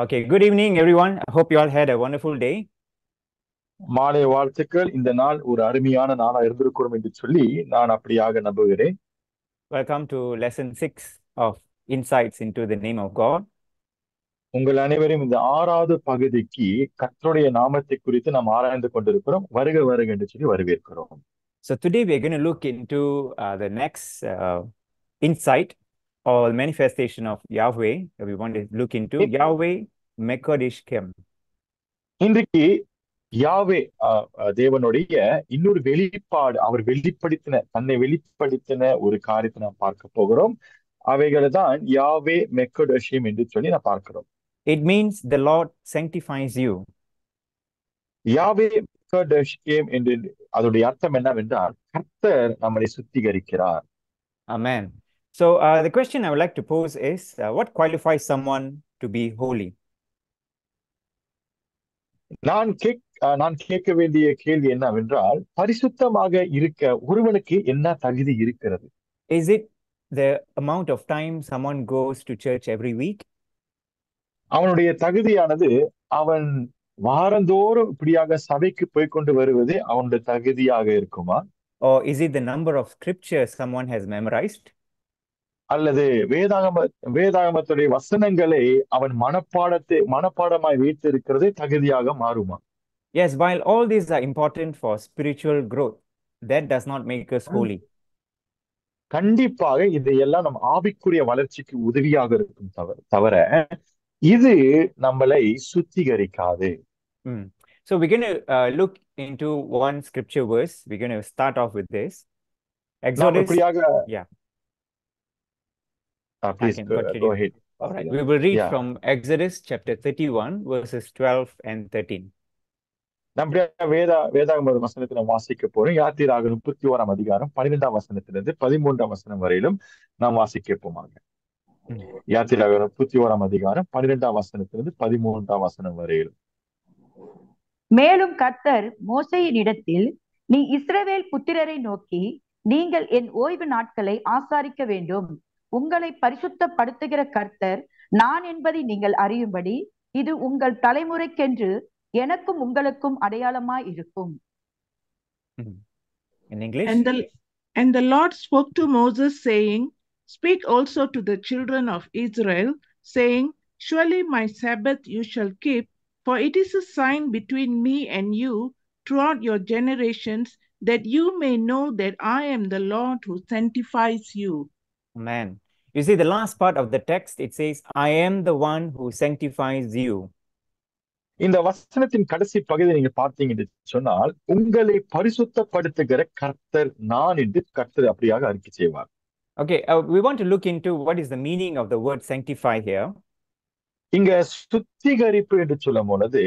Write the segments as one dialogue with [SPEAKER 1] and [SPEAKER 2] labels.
[SPEAKER 1] Okay, good evening, everyone. I hope you all had a wonderful day.
[SPEAKER 2] மாலை வாழ்த்துக்கள். இந்த நாள் ஒரு அருமையான நாளா இருந்திருக்கும் என்று சொல்லி நான் அப்படியாக நம்புகிறேன்.
[SPEAKER 1] Welcome to lesson 6 of Insights into the Name of God.
[SPEAKER 2] உங்கள் அனைவரும் இந்த 6வது பகுதிக்கு கர்த்தருடைய நாமத்தை குறித்து நாம் ஆராய்ந்து கொண்டிருக்கிறோம். வருக வருக என்று சொல்லி வரவேற்கிறோம்.
[SPEAKER 1] So today we're going to look into the next insight or manifestation of Yahweh. We want to look into Yahweh Mekodishkem.
[SPEAKER 2] இன்றைக்கு யாவே தேவனுடைய இன்னொரு வெளிப்பாடு, அவர் தன்னை வெளிப்படுத்தின ஒரு காரியத்தை நாம் பார்க்க போகிறோம். அவைகளை தான் யாவே மெக்கடோஷியம் என்று சொல்லி நான் பார்க்கிறோம்.
[SPEAKER 1] It means the Lord sanctifies you.
[SPEAKER 2] யாவே மெக்கடோஷியம் என்று அதோடைய அர்த்தம் என்னவென்றால் கர்த்தர் நம்மை சுத்திகரிக்கிறார்.
[SPEAKER 1] Amen. So the question I would like to pose is, what qualifies someone to be holy?
[SPEAKER 2] நான் கேட்க வேண்டிய கேள்வி என்னவென்றால், பரிசுத்தமாக இருக்க ஒருவனுக்கு என்ன தகுதி இருக்கிறது?
[SPEAKER 1] Is it the amount of time someone goes to church every week?
[SPEAKER 2] அவனுடைய தகுதியானது அவன் வாரந்தோறும் இப்படியாக சபைக்கு போய்கொண்டு வருவது அவனுடைய தகுதியாக இருக்குமா?
[SPEAKER 1] Or is it the number of scriptures someone has memorized?
[SPEAKER 2] அல்லது வேதாகமத்துடைய வசனங்களை அவன் மனப்பாடமாய் வைத்திருக்கிறது தகுதியாக மாறுமா?
[SPEAKER 1] Yes, while all these are important for spiritual growth, that does not make us holy.
[SPEAKER 2] கண்டிப்பாக இதையெல்லாம் நம் ஆவிக்குரிய வளர்ச்சிக்கு உதவியாக இருக்கும் தவிர இது நம்மளை சுத்திகரிக்காது.
[SPEAKER 1] So we're going to look into one scripture verse. We're going to start off with this. Exodus. Yeah.
[SPEAKER 2] Please go ahead.
[SPEAKER 1] All right. We will read from Exodus chapter 31 verses 12 and 13.
[SPEAKER 2] நம்முடைய வேதாகம வசனத்தை நாம் வாசிக்க போறோம். யாத்திராகமம் 31ஆம் அதிகாரம் 12ஆம் வசனத்திலிருந்து 13ஆம் வசனம் வரையிலும் நாம் வாசிக்க போமாக. யாத்திராகமம் 31ஆம் அதிகாரம் 12ஆம் வசனத்திலிருந்து 13ஆம் வசனம் வரையிலும்.
[SPEAKER 3] மேலும் கர்த்தர் மோசேயினிடத்தில், நீ இஸ்ரவேல் புத்திரரை நோக்கி, நீங்கள் என் ஓய்வு நாட்களை ஆசாரிக்க வேண்டும். உங்களை பரிசுத்தப்படுத்துகிற கர்த்தர் நான் என்பதை நீங்கள் அறியும்படி இது உங்கள் தலைமுறைக்கென்று எனக்கும் உங்களுக்கும் அடையாளமாய் இருக்கும்.
[SPEAKER 1] In English.
[SPEAKER 4] And the Lord spoke to Moses, saying, Speak also to the children of Israel, saying, Surely my Sabbath you shall keep, for it is a sign between me and you throughout your generations, that you may know that I am the Lord who sanctifies you.
[SPEAKER 1] Amen. You see, the last part of the text, it says, I am the one who sanctifies you.
[SPEAKER 2] இந்த வசனத்தின் கடைசி பகுதியை நீங்க பார்த்தீங்கன்னு சொன்னால், உங்களை பரிசுத்தப்படுத்துகிற கர்த்தர் நான் என்று கர்த்தர் அப்படியாக அறிக்கை செய்வார்.
[SPEAKER 1] Okay, we want to look into what is the meaning of the word sanctify here.
[SPEAKER 2] இங்க சுத்திகரிப்பு என்று சொல்லும் பொழுது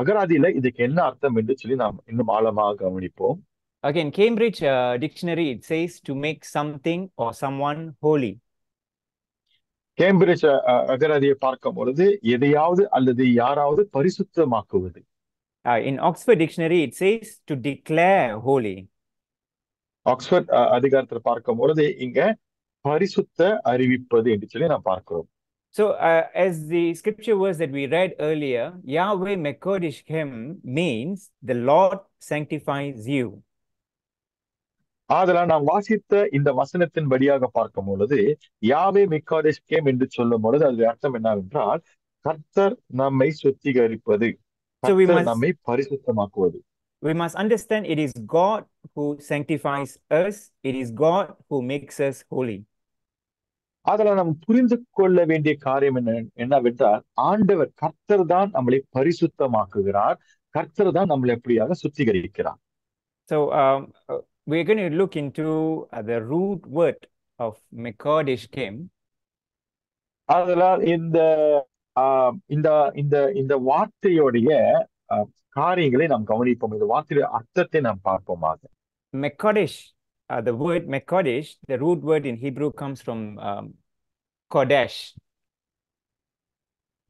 [SPEAKER 2] அகராதியில இதுக்கு என்ன அர்த்தம் என்று சொல்லி நாம் இன்னும் ஆழமாக கவனிப்போம்.
[SPEAKER 1] Again, Cambridge Dictionary, it says to make something or someone holy.
[SPEAKER 2] Cambridge அகராதியை பார்க்கும் பொழுது எதையாவது அல்லது யாராவது பரிசுத்தமாக்குவது.
[SPEAKER 1] In Oxford Dictionary, it says to declare holy.
[SPEAKER 2] Oxford அதிகாரத்தில் பார்க்கும் பொழுது இங்க பரிசுத்த அறிவிப்பது என்று சொல்லி நாம் பார்க்கிறோம்.
[SPEAKER 1] So as the scripture verse that we read earlier, Yahweh Mekodishkem means the Lord sanctifies you.
[SPEAKER 2] ஆதலால் நாம் வாசித்த இந்த வசனத்தின் படியாக பார்க்கும் பொழுது யாவே மெக்காடிஷ்கேம் என்று சொல்லும் பொழுது அது அர்த்தம் என்னவென்றால் கர்த்தர் நம்மை சுத்திகரிப்பது, கர்த்தர் நம்மை பரிசுத்தமாக்குவது.
[SPEAKER 1] We must understand it is God who sanctifies us. It is God who makes us holy.
[SPEAKER 2] ஆதலால் நாம் புரிந்து கொள்ள வேண்டிய காரியம் என்னவென்றால் ஆண்டவர் கர்த்தர் தான் நம்மளை பரிசுத்தமாக்குகிறார், கர்த்தர் தான் நம்மளை எப்படியாக சுத்திகரிக்கிறார்.
[SPEAKER 1] So we're going to look into the root word of Mekodishkem.
[SPEAKER 2] அதனால் இந்த வார்த்தையோடைய காரியங்களை நாம் கவனிப்போம். இந்த வார்த்தையுடைய அர்த்தத்தை நாம் பார்ப்போமாக.
[SPEAKER 1] Mekodish, the word Mekodish, the root word in Hebrew comes from Kodesh.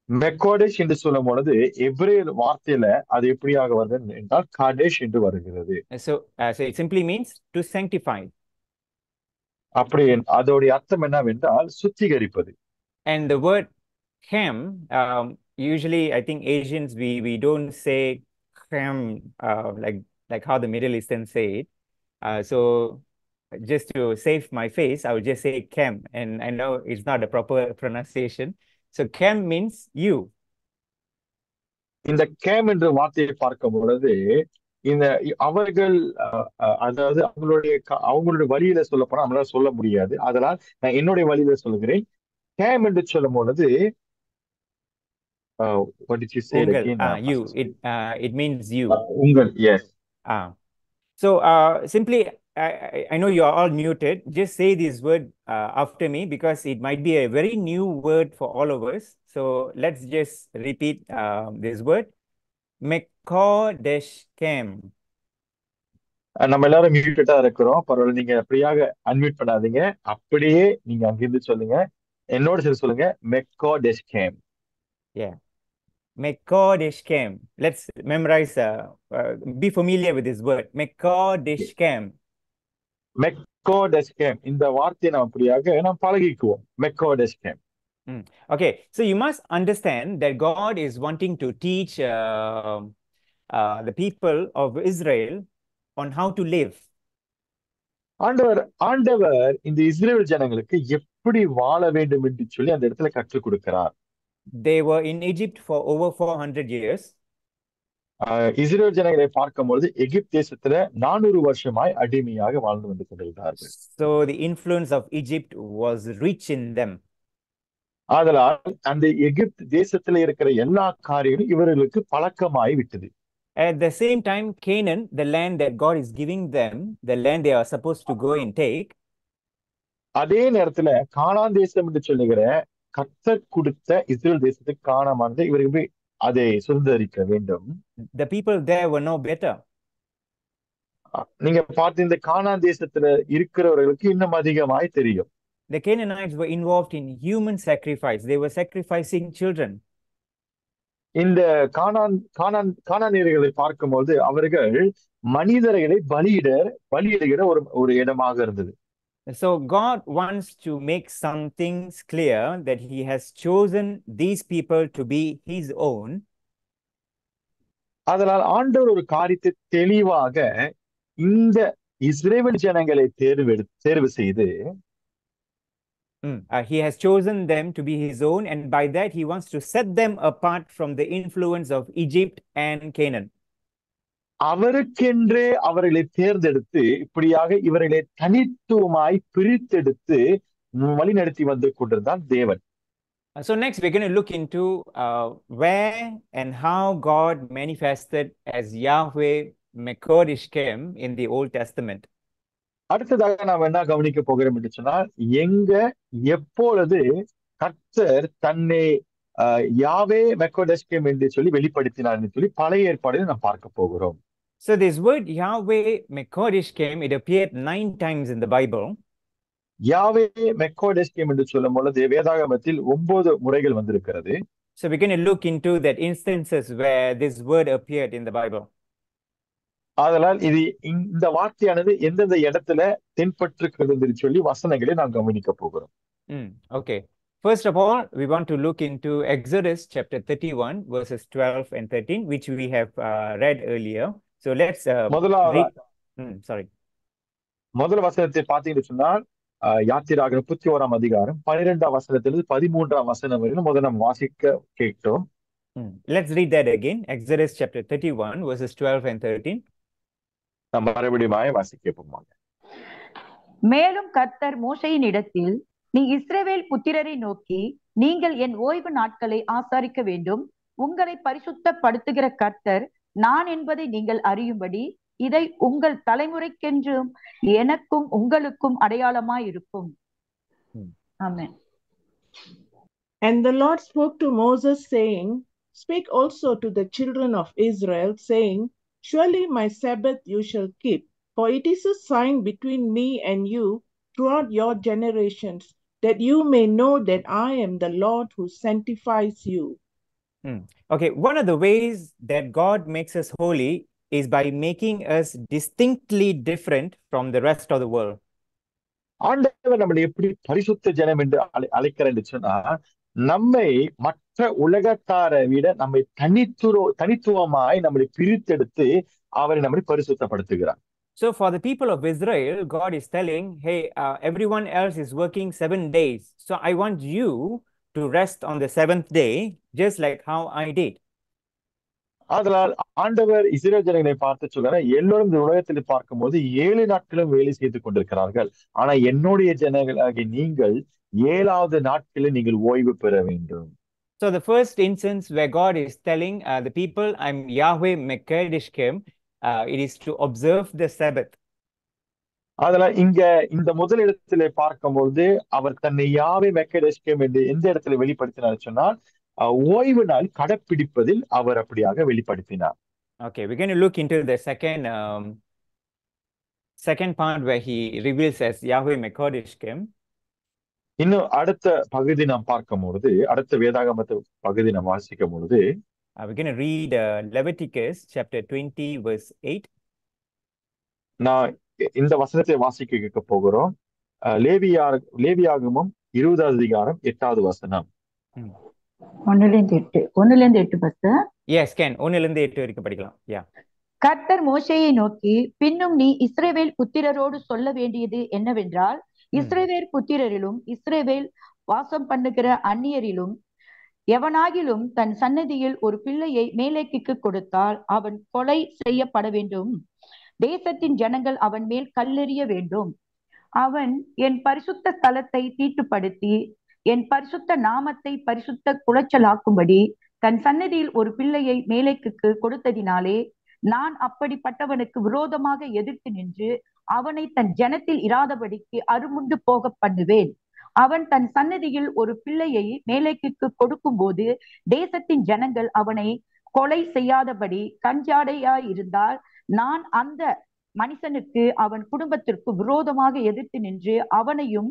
[SPEAKER 2] மெக்கோடேஷ் என்று சொல்லும் பொழுது எபிரேய வார்த்தையில அது எப்படியாக வருது என்றால் காடேஷ் என்று வருகிறது.
[SPEAKER 1] So it simply means to sanctify.
[SPEAKER 2] அப்படி அதோடைய அர்த்தம் என்னவென்றால் சுத்திகரிப்பது.
[SPEAKER 1] And the word Ham, usually I think Asians we don't say ham like how the Middle Eastern say it. So just to save my face, I would just say Cam, and I know it's not the proper pronunciation. So Cam means you.
[SPEAKER 2] இந்த game என்ற வார்த்தையை பார்க்கும் பொழுது இந்த அவர்கள் அதாவது அவங்களுடைய வழியில சொல்ல போனா நம்மளால சொல்ல முடியாது. அதனால் நான் என்னுடைய வழியில சொல்லுகிறேன். கேம் என்று சொல்லும் பொழுது what did you say again?
[SPEAKER 1] You. It means you.
[SPEAKER 2] உங்கள், yes.
[SPEAKER 1] So simply, I know you are all muted. Just say this word after me, because it might be a very new word for all of us. So let's just repeat this word. Mekodeshkem.
[SPEAKER 2] நம்ம எல்லாரும் மியூட்டா இருக்கிறோம். பரவாயில்ல, நீங்க அப்படியாக unmute பண்ணாதீங்க. அப்படியே நீங்க அங்கிருந்து சொல்லுங்க. என்னோட சேர்த்து சொல்லுங்க. Mekodeshkem.
[SPEAKER 1] Yeah. Mekodeshkem. Let's memorize, be familiar with this word. Mekodeshkem.
[SPEAKER 2] Mekodeshkem. இந்த வார்த்தையை நாம் அப்படியாக நாம் பழகிக்குவோம். Mekodeshkem.
[SPEAKER 1] Okay, so you must understand that God is wanting to teach the people of Israel on how to live.
[SPEAKER 2] ஆண்டவர் இந்த Israel ஜனங்களுக்கு எப்படி வாழ வேண்டும் என்று சொல்லி அந்த இடத்துல கற்றுக் கொடுக்கிறார்.
[SPEAKER 1] They were in Egypt for over 400 years.
[SPEAKER 2] Israel ஜனங்களை பார்க்கும்போது எகிப்து தேசத்துல 400 வருஷமாய் அடிமையாக வாழ்ந்து வந்து கொண்டிருந்தார்கள்.
[SPEAKER 1] So the influence of Egypt was rich in them.
[SPEAKER 2] ஆதலால் அந்த எகிப்து தேசத்துல இருக்கிற எல்லா காரியங்களும் இவர்களுக்கு பழக்கமாய் விட்டது.
[SPEAKER 1] At the same time, Canaan, the land that God is giving them, the land they are supposed to go and take.
[SPEAKER 2] அதே நேரத்துல கானான் தேசம் என்று சொல்லுகிற கர்த்தர் கொடுத்த இஸ்ரேல் தேசத்துக்கு காணாம இவர்கள் அதை சுதந்திரிக்க வேண்டும்.
[SPEAKER 1] The people there were no better.
[SPEAKER 2] நீங்க பார்த்து இந்த கானான் தேசத்துல இருக்கிறவர்களுக்கு இன்னும் அதிகமாய் தெரியும்.
[SPEAKER 1] The Canaanites were involved in human sacrifice. They were sacrificing children.
[SPEAKER 2] இந்த கானானியர்களை பார்க்கும்போது அவர்கள் மனிதர்களை பலியிடுகிற ஒரு இடமாக இருந்தது.
[SPEAKER 1] So God wants to make some things clear, that he has chosen these people to be his own.
[SPEAKER 2] அதனால் ஆண்டவர் ஒரு காரியத்தை தெளிவாக இந்த இஸ்ரேல் ஜனங்களை தேர்வு செய்து
[SPEAKER 1] he has chosen them to be his own, and by that he wants to set them apart from the influence of Egypt and Canaan.
[SPEAKER 2] அவருக்கென்றே அவர்களை தேர்ந்தெடுத்து இப்படியாக இவர்களை தனித்துவமாய் பிரித்தெடுத்து வழிநடத்தி வந்து கொண்டிருந்தான் தேவன்.
[SPEAKER 1] So next we're going to look into where and how God manifested as Yahweh Mekodeshkem in the Old Testament.
[SPEAKER 2] அடுத்ததாக நாம் என்ன கவனிக்க போகிறோம் என்று சொன்னால், எங்க எப்பொழுது கர்த்தர் தன்னை யாவே மெக்கோடெஸ்கேம் என்று சொல்லி வெளிப்படுத்தினார் என்று சொல்லி பழைய ஏற்பாடில் நாம் பார்க்க போகிறோம்.
[SPEAKER 1] So this word Yahweh Mekodeshkem, it appeared 9 times in the Bible.
[SPEAKER 2] யாவே மெக்கோடெஸ்கேம் என்று சொல்லும் பொழுது வேதாகமத்தில் 9 முறைகள் வந்திருக்கிறது.
[SPEAKER 1] So we're going to look into that instances where this word appeared in the Bible.
[SPEAKER 2] ஆதலால் இது இந்த வார்த்தையானது எந்தெந்த இடத்துல தென்பட்டிருக்கிறது என்று சொல்லி வசனங்களை நாம் கவனிக்க போகிறோம்.
[SPEAKER 1] Okay. First of all, we want to look into Exodus chapter 31 verses 12 and 13, which we have read earlier. So let's
[SPEAKER 2] முதல் வசனத்தை பார்த்தீங்கன்னு சொன்னால் யாத்திராகமம் 31ஆம் அதிகாரம் 12ஆம் வசனத்திலிருந்து 13ஆம் வசனம் வரையிலும் முதல்ல நாம் வாசிக்க கேட்டோம்.
[SPEAKER 1] Let's read that again. Exodus chapter 31 verses 12 and 13.
[SPEAKER 2] நாம் மறுபடியும் வாசிக்கப்போமாக.
[SPEAKER 3] மேலும் கர்த்தர் மோசேயின் இடத்தில், நீ இஸ்ரவேல் புத்திரரை நோக்கி, நீங்கள் என் ஓய்வு நாட்களை ஆசாரிக்க வேண்டும். உங்களை பரிசுத்தப்படுத்துகிற கர்த்தர் நான் என்பதை நீங்கள் அறியும்படி இதை உங்கள் தலைமுறைக்கென்றும் எனக்கும் உங்களுக்கும் அடையாளமாய் இருக்கும். ஆமென்.
[SPEAKER 4] And the Lord spoke to Moses, saying, Speak also to the children of Israel, saying, Surely my Sabbath you shall keep, for it is a sign between me and you throughout your generations, that you may know that I am the Lord who sanctifies you.
[SPEAKER 1] Okay, one of the ways that God makes us holy is by making us distinctly different from the rest of the world.
[SPEAKER 2] ஆண்டவர் நம்மளை எப்படி பரிசுத்த ஜனம் என்று அழைக்கிறார் என்று சொன்னா, நம்மை மற்ற உலகத்தாரை விட நம்மை தனித்துவமாய் நம்மளை பிரித்தெடுத்து அவரை நம்மை பரிசுத்தப்படுத்துகிறார்.
[SPEAKER 1] So for the people of Israel, God is telling, hey, everyone else is working 7 days. So I want you to rest on the 7th day, just like how I did.
[SPEAKER 2] அதனால் ஆண்டவர் இஸ்ரவேல் ஜனங்களை பார்த்து சொல்றாரு, எல்லோரும் இந்த உலகத்தில் பார்க்கும்போது 7 நாட்களும் வேலை செய்து கொண்டிருக்கிறார்கள். ஆனா என்னுடைய ஜனங்களாகிய நீங்கள் 7வது நாட்களில் நீங்கள் ஓய்வு பெற வேண்டும்.
[SPEAKER 1] So the first instance where God is telling the people, I'm Yahweh Mekadishkem, it is to observe the Sabbath.
[SPEAKER 2] அதனால் இங்க இந்த முதல் இடத்துல பார்க்கும்போது அவர் தன்னை யாவே மெக்கடேஷ்கம் என்று எந்த இடத்துல வெளிப்படுத்தினார் சொன்னால் ஓய்வு நாள் கடைப்பிடிப்பதில் அவர் அப்படியாக வெளிப்படுத்தினார்.
[SPEAKER 1] Okay, we're going to look into the second part where he reveals as Yahweh Mekadishkem.
[SPEAKER 2] இன்னும் அடுத்த பகுதி நாம் பார்க்கும் பொழுது, அடுத்த வேதாகமத்து பகுதி நாம் வாசிக்கும் பொழுது,
[SPEAKER 1] we're going to read Leviticus chapter 20 verse 8.
[SPEAKER 2] நான் இந்த வசனத்தை வாசிக்க கேட்க போகிறோம். லேவியாகமம் 20வது அதிகாரம் 8வது வசனம்.
[SPEAKER 3] 1-8 பஸ்.
[SPEAKER 1] Yes, can 1-8 வரைக்கும் படிக்கலாம். Yeah.
[SPEAKER 3] கர்த்தர் மோசேயை நோக்கி, பின்னும் நீ இஸ்ரவேல் புத்திரரோடு சொல்ல வேண்டியது என்னவென்றால், இஸ்ரவேல் புத்திரரிலும் இஸ்ரவேல் வாசம் பண்ணுகிற அந்நியரிலும் எவனாகிலும் தன் சன்னதியில் ஒரு பிள்ளையை மேலேக்கு கொடுத்தால் அவன் கொலை செய்யப்பட வேண்டும். தேசத்தின் ஜனங்கள் அவன் மேல் கல்லெறிய வேண்டும். அவன் என் பரிசுத்த ஸ்தலத்தை தீட்டுப்படுத்தி என் பரிசுத்த நாமத்தை பரிசுத்த குலைச்சலாக்கும்படி தன் சன்னதியில் ஒரு பிள்ளையை மேலேக்கு கொடுத்ததினாலே நான் அப்படிப்பட்டவனுக்கு விரோதமாக எதிர்த்து நின்று அவனை தன் ஜனத்தில் இராதபடிக்கு அருமுண்டு போக பண்ணுவேன். அவன் தன் சன்னதியில் ஒரு பிள்ளையை மேலேக்கு கொடுக்கும் போது தேசத்தின் ஜனங்கள் அவனை கொலை செய்யாதபடி கஞ்சாடையாயிருந்தால் நான் அந்த மனுஷனுக்கு அவன் குடும்பத்திற்கு விரோதமாக எதிர்த்து நின்று அவனையும்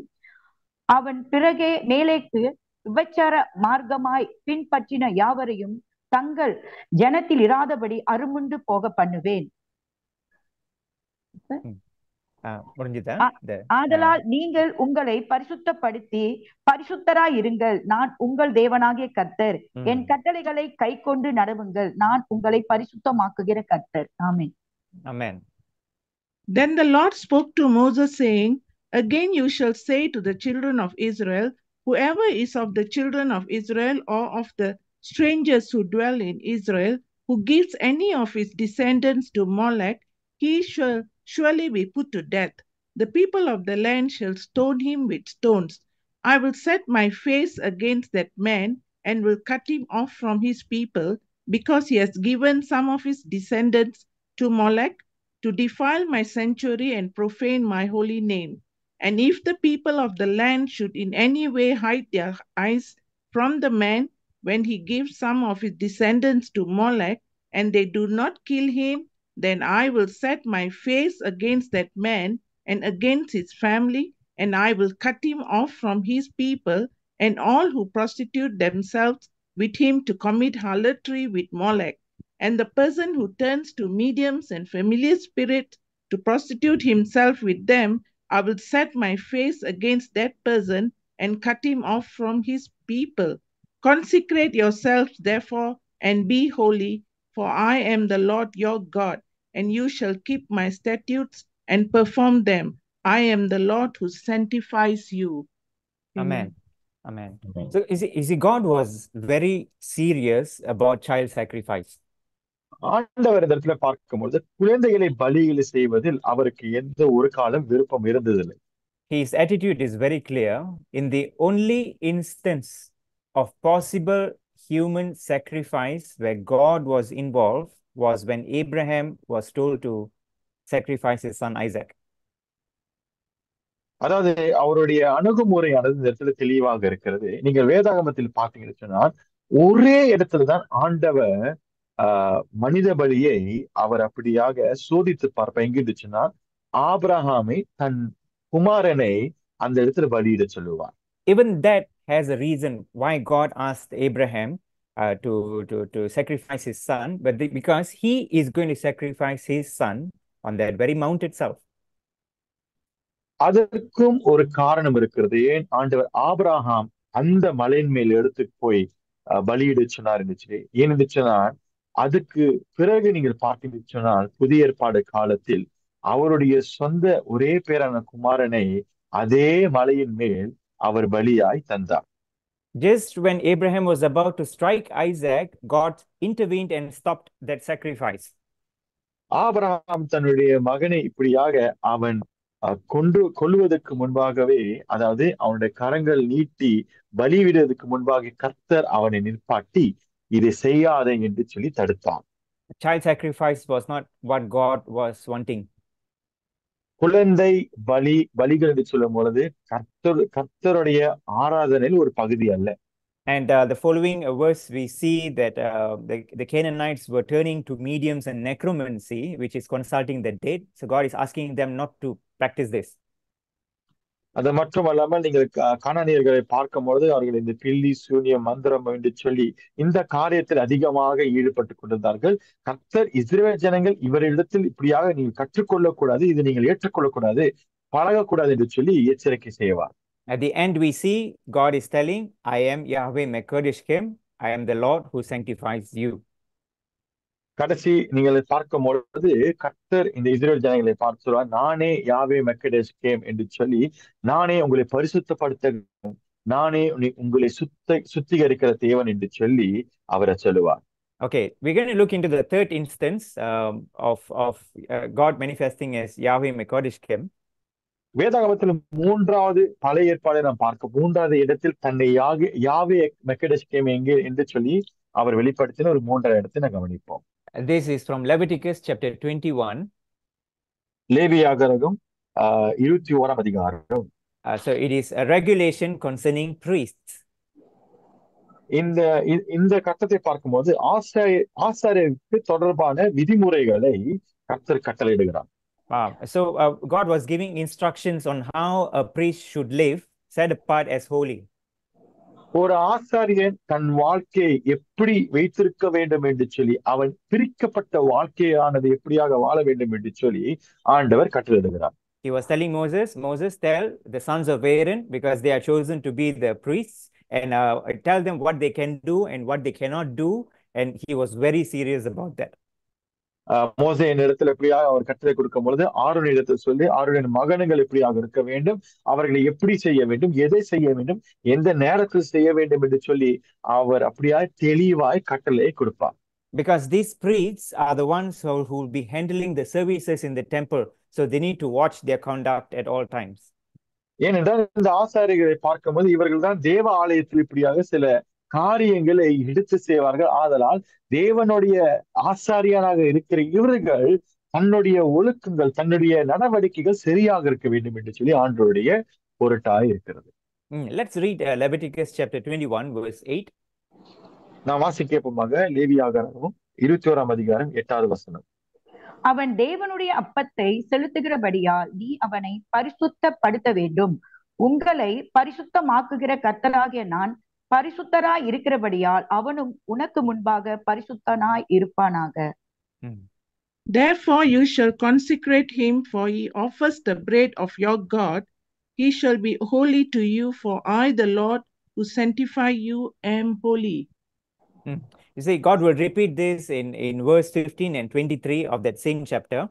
[SPEAKER 3] அவன் பிறகே மேலேக்கு விபச்சார மார்க்கமாய் பின்பற்றின யாவரையும் தங்கள் ஜனத்தில் இராதபடி அருமுண்டு போக பண்ணுவேன். ஆதலால் நீங்கள் உங்களை பரிசுத்தப்படுத்தி பரிசுத்தராயிருங்கள், நான் உங்கள் தேவனாகிய கர்த்தர். என் கட்டளைகளை கை கொண்டு நடவுங்கள், நான் உங்களை பரிசுத்தமாக்குகிற கர்த்தர். ஆமென்.
[SPEAKER 1] Amen.
[SPEAKER 4] Then the Lord spoke to Moses, saying, Again you shall say to the children of Israel, whoever is of the children of Israel or of the strangers who dwell in Israel, who gives any of his descendants to Molech, he shall surely be put to death. The people of the land shall stone him with stones. I will set my face against that man and will cut him off from his people, because he has given some of his descendants to Molech to defile my sanctuary and profane my holy name. And if the people of the land should in any way hide their eyes from the man when he gives some of his descendants to Molech, and they do not kill him, then I will set my face against that man and against his family, and I will cut him off from his people and all who prostitute themselves with him to commit harlotry with Molech. And the person who turns to mediums and familiar spirits to prostitute himself with them, I will set my face against that person and cut him off from his people. Consecrate yourselves, therefore, and be holy, for I am the Lord your God, and you shall keep my statutes and perform them. I am the Lord who sanctifies you.
[SPEAKER 1] Amen. Amen. So you see, God was very serious about child sacrifice.
[SPEAKER 2] ஆண்டவர் இந்த இடத்துல பார்க்கும்போது குழந்தைகளை பலிகளை செய்வதில் அவருக்கு எந்த ஒரு காலம் விருப்பம் இருந்ததில்லை.
[SPEAKER 1] His attitude is very clear. In the only instance of possible human sacrifice where God was involved was when Abraham was told to sacrifice his son Isaac.
[SPEAKER 2] அதாவது அவருடைய அணுகுமுறையானது இந்த இடத்துல தெளிவாக இருக்கிறது. நீங்க வேதாகமத்தில் பார்த்தீங்கன்னு சொன்னால் ஒரே இடத்துலதான் ஆண்டவர் மனித பலியை அவர் அப்படியாக சோதித்து பார்ப்ப எங்க இருந்துச்சுன்னா ஆபிரகாமை தன் குமாரனை அந்த இடத்துல பலியிட சொல்லுவார்.
[SPEAKER 1] Even that has a reason why God asked Abraham to sacrifice his son, but because he is going to sacrifice his son on that very mount itself.
[SPEAKER 2] அதற்கும் ஒரு காரணம் இருக்கிறது. ஏன் ஆண்டவர் ஆபிரகாம் அந்த மலையின் மேல் எடுத்து போய் பலியிட சொன்னார் இருந்துச்சு. ஏன் இருந்துச்சுன்னா, அதுக்கு பிறகு நீங்கள் பார்த்தீங்கன்னு சொன்னால் புதிய ஏற்பாடு காலத்தில் அவருடைய சொந்த ஒரே பேரான குமாரனை அதே மலையின் மேல் அவர் பலியாய் தந்தார்.
[SPEAKER 1] Just when Abraham was about to strike Isaac, God intervened and stopped that sacrifice.
[SPEAKER 2] Abraham தன்னுடைய மகனை இப்படியாக அவன் கொல்லுவதற்கு முன்பாகவே, அதாவது அவனுடைய கரங்கள் நீட்டி பலியிடுவதற்கு முன்பாக கர்த்தர் அவனை நிற்பாட்டி இதை செய்யாதே என்று சொல்லி தடுத்தான்.
[SPEAKER 1] Child sacrifice was not what God was wanting.
[SPEAKER 2] குழந்தை பலிகள் என்று சொல்லும் பொழுது கர்த்தருடைய ஆராதனையில் ஒரு பகுதி அல்ல.
[SPEAKER 1] And the following verse, we see that the Canaanites were turning to mediums and necromancy, which is consulting the dead. So God is asking them not to practice this.
[SPEAKER 2] அது மட்டும் அல்லாமல் நீங்கள் கானானியர்களை பார்க்கும் பொழுது அவர்கள் இந்த பில்லி சூனியம் மந்திரம் என்று சொல்லி இந்த காரியத்தில் அதிகமாக ஈடுபட்டு கொண்டிருந்தார்கள். கர்த்தர் இஸ்ரவேல் ஜனங்கள் இவரிடத்தில் இப்படியாக நீங்கள் கற்றுக்கொள்ளக்கூடாது, இதை நீங்கள் ஏற்றுக்கொள்ளக்கூடாது, பழகக்கூடாது என்று சொல்லி எச்சரிக்கை செய்வார்.
[SPEAKER 1] At the end, we see God is telling, I am Yahweh Mekadeshkem, I am the Lord who sanctifies you.
[SPEAKER 2] கடைசி நீங்கள் பார்க்கும் பொழுது கர்த்தர் இந்த இஸ்ரவேல் ஜனங்களை பார்த்து சொல்வார், நானே யாவே மெக்கடேஸ்கேம் என்று சொல்லி, நானே உங்களை பரிசுத்தப்படுத்த, நானே உங்களை சுத்திகரிக்கிற தேவன் என்று சொல்லி அவரை சொல்லுவார்.
[SPEAKER 1] Okay, we're going to look into the third instance of God manifesting as Yahweh Mekadeshkem.
[SPEAKER 2] வேதாகமத்தில் மூன்றாவது பழைய ஏற்பாடை நாம் பார்க்க, மூன்றாவது இடத்தில் தன்னை யாவே மெக்கடேஸ்கேம் எங்கே என்று சொல்லி அவர் வெளிப்படுத்தின ஒரு மூன்றாவது இடத்தை நான் கவனிப்போம்.
[SPEAKER 1] This is from Leviticus chapter 21.
[SPEAKER 2] லேவியாகமம் 21ஆம் அதிகாரம்.
[SPEAKER 1] So it is a regulation concerning priests.
[SPEAKER 2] இந்த கட்டத்தை பார்க்கும்போது ஆசாரியருக்கு தொடர்பான விதிமுறைகளை கர்த்தர் கட்டளையிடுகிறார்.
[SPEAKER 1] So God was giving instructions on how a priest should live, set apart as holy.
[SPEAKER 2] ஒரு ஆசாரியன் தன் வாழ்க்கையை எப்படி வைத்திருக்க வேண்டும் என்று சொல்லி, அவன் பிரிக்கப்பட்ட வாழ்க்கையானது எப்படியாக வாழ வேண்டும் என்று சொல்லி ஆண்டவர் கட்டளையிடுகிறார்.
[SPEAKER 1] He was telling Moses, tell the sons of Aaron, because they are chosen to be the priests, and tell them what they can do and what they cannot do, and he was very serious about that.
[SPEAKER 2] மோசேயின் இடத்துல எப்படியாக அவர் கட்டளை கொடுக்கும் பொழுது Aaron இடத்தில் சொல்லி, ஆரோனின் மகன்கள் எப்படியாக இருக்க வேண்டும், அவர்களை எப்படி செய்ய வேண்டும், எதை செய்ய வேண்டும், எந்த நேரத்தில் செய்ய வேண்டும் என்று சொல்லி அவர் அப்படியாய் தெளிவாய் கட்டளையை கொடுப்பார்.
[SPEAKER 1] Because these priests are the ones who will be handling the services in the temple, so they need to watch their conduct at all times.
[SPEAKER 2] ஏனென்றால் இந்த ஆசாரியர்களை பார்க்கும்போது இவர்கள் தான் தேவ ஆலயத்தில் இப்படியாக சில காரியங்களை எடுத்து செய்வார்கள். ஆதலால் தேவனுடைய ஆசாரியனாக இருக்கிற இவர்கள் தன்னுடைய ஒழுக்கங்கள், தன்னுடைய நடவடிக்கைகள் சரியாக இருக்க வேண்டும் என்று சொல்லி ஆண்டவருடைய பொருட்டாய் இருக்கிறது.
[SPEAKER 1] Let's read Leviticus chapter 21 verse 8.
[SPEAKER 2] நான் வாசிக்கப்போமாக லேவியாகமம் 21ஆம் அதிகாரம் 8வது வசனம்.
[SPEAKER 3] அவன் தேவனுடைய அப்பத்தை செலுத்துகிறபடியால் நீ அவனை பரிசுத்தப்படுத்த வேண்டும். உங்களை பரிசுத்தமாக்குகிற கர்த்தராகிய நான் பரிசுத்தராய் இருக்கிறபடியால் அவனும் உனக்கு முன்பாக பரிசுத்தனாய் இருப்பானாக.
[SPEAKER 4] Therefore you shall consecrate him, for he offers the bread of your God. He shall be holy to you, for I, the Lord, who sanctify you, am holy.
[SPEAKER 1] You see, God will repeat this in verse 15 and 23 of that same chapter.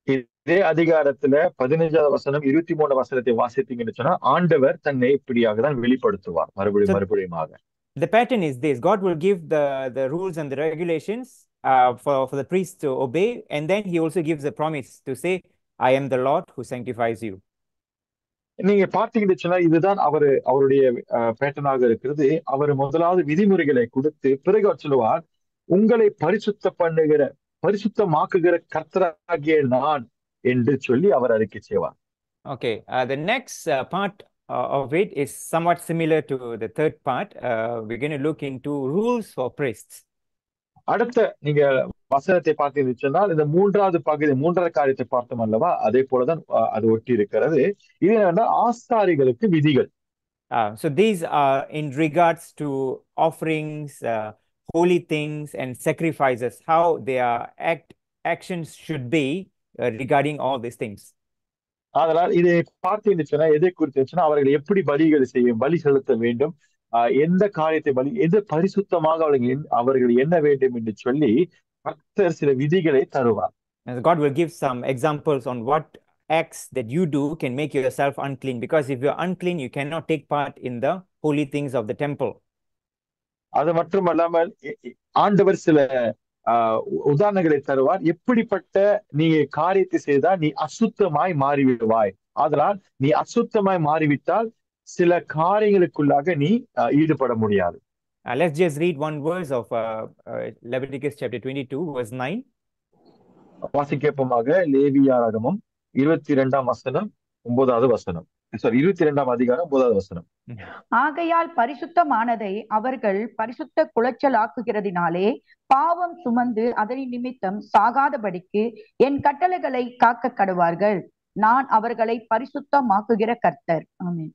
[SPEAKER 2] இதே அதிகாரத்துல 15வது வசனம் 23 வசனத்தை வாசித்தீங்கன்னு சொன்னா ஆண்டவர் தன்னை இப்படியாக தான் வெளிப்படுத்துவார் மறுபடியுமாக.
[SPEAKER 1] The pattern is this: God will give the rules and the regulations for the priest to obey, and then he also gives a promise to say, I am the Lord who sanctifies you.
[SPEAKER 2] நீங்க பார்த்தீங்கன்னு சொன்னா இதுதான் அவருடைய பேட்டர்னாக இருக்கிறது. அவர் முதலாவது விதிமுறைகளை கொடுத்து பிறகு அவர் சொல்லுவார், உங்களை பரிசுத்தமாக்குகிற கர்த்தராகிய நான் என்று சொல்லி அவர் அறிக்கை செய்வார்.
[SPEAKER 1] Okay, the next part of it is somewhat similar to the third part. We're going to look into rules for priests.
[SPEAKER 2] அடுத்த நீங்க வசனத்தை பார்த்தீங்கன்னு சொன்னால் இந்த மூன்றாவது காரியத்தை பார்த்தோம் அல்லவா, அதே போலதான் அது ஒட்டி இருக்கிறது. இது என்னன்னா ஆசாரிகளுக்கு விதிகள்.
[SPEAKER 1] So these are in regards to offerings, holy things and sacrifices, how their actions should be regarding all these things.
[SPEAKER 2] அதனால் இதை பார்த்து சொன்னா எதை குறித்து சொன்னா அவர்கள் எப்படி பலி செலுத்த வேண்டும், எந்த காரியத்தை எது பரிசுத்தமாக அவர்கள் என்ன வேண்டும் என்று சொல்லி கர்த்தர் சில விதிகளை தருவார்.
[SPEAKER 1] And God will give some examples on what acts that you do can make yourself unclean, because if you're unclean you cannot take part in the holy things of the temple.
[SPEAKER 2] அது மட்டுமல்லாமல் ஆண்டவர் சில உதாரணங்களை தருவார். எப்படிப்பட்ட நீ காரியத்தை செய்தால் நீ அசுத்தமாய் மாறிவிடுவாய், அதனால் நீ அசுத்தமாய் மாறிவிட்டால் சில காரியங்களுக்குள்ளாக நீ ஈடுபட முடியாது.
[SPEAKER 1] Let's just read one verse of Leviticus chapter 22 verse 9.
[SPEAKER 2] வாசிக்கப்போமாக லேவியாராகமம் 22ஆம் வசனம் 9வது வசனம். 22ஆம் அதிகாரம் 9வது வசனம்.
[SPEAKER 3] ஆகையால் பரிசுத்தமானதை அவர்கள் பரிசுத்த குலைச்சல் ஆக்குகிறதினாலே பாவம் சுமந்து அதனின் நிமித்தம் சாகாதபடிக்கு என் கட்டளைகளை காக்க கடவார்கள். நான் அவர்களை பரிசுத்தமாக்குகிற கர்த்தர். ஆமென்.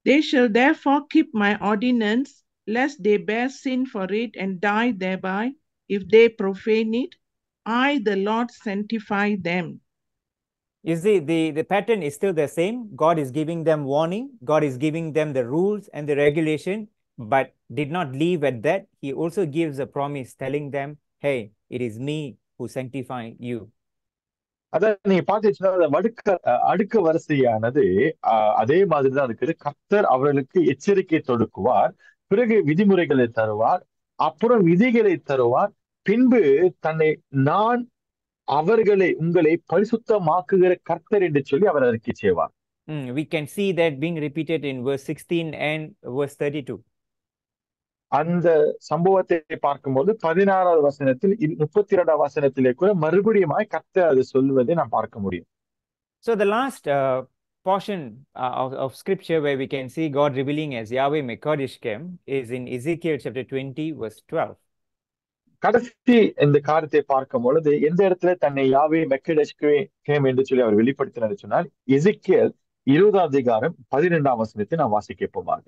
[SPEAKER 4] They shall therefore keep my ordinance, lest they bear sin for it and die thereby, if they profane it. I, the Lord, sanctify them.
[SPEAKER 1] You see, the pattern is still the same. God is giving them warning. God is giving them the rules and the regulation, but did not leave at that. He also gives a promise telling them, hey, it is me who sanctify you.
[SPEAKER 2] அதான் நீங்க பாத்தீங்கன்னா அடுக்க வரிசையானது அதே மாதிரிதான் இருக்குது. கர்த்தர் அவர்களுக்கு எச்சரிக்கை தொடுக்குவார், பிறகு விதிமுறைகளை தருவார், அப்புறம் விதிகளை தருவார், பின்பு நான் உங்களை பரிசுத்தமாக்குகிற கர்த்தர் என்று சொல்லி அவர் அறிக்கை செய்வார்.
[SPEAKER 1] We can see that being repeated in verse 16 and verse 32.
[SPEAKER 2] அந்த சம்பவத்தை பார்க்கும்போது 16வது வசனத்தில் 32ஆம் வசனத்திலே கூட மறுபடியும் கர்த்தர் அது சொல்வதை நாம் பார்க்க முடியும்.
[SPEAKER 1] So the last portion of scripture where we can see God revealing as Yahweh Mekadishkem is in Ezekiel chapter 20 verse 12.
[SPEAKER 2] கடைசி இந்த காரியத்தை பார்க்கும் பொழுது எந்த இடத்துல தன்னை யாவே மெக்கடேஷ்கேம் என்று சொல்லி அவர் வெளிப்படுத்தினார் சொன்னால் எசேக்கியேல் 20ஆம் அதிகாரம் 12ஆம் வசனத்தை நாம் வாசிக்கப்போமாக.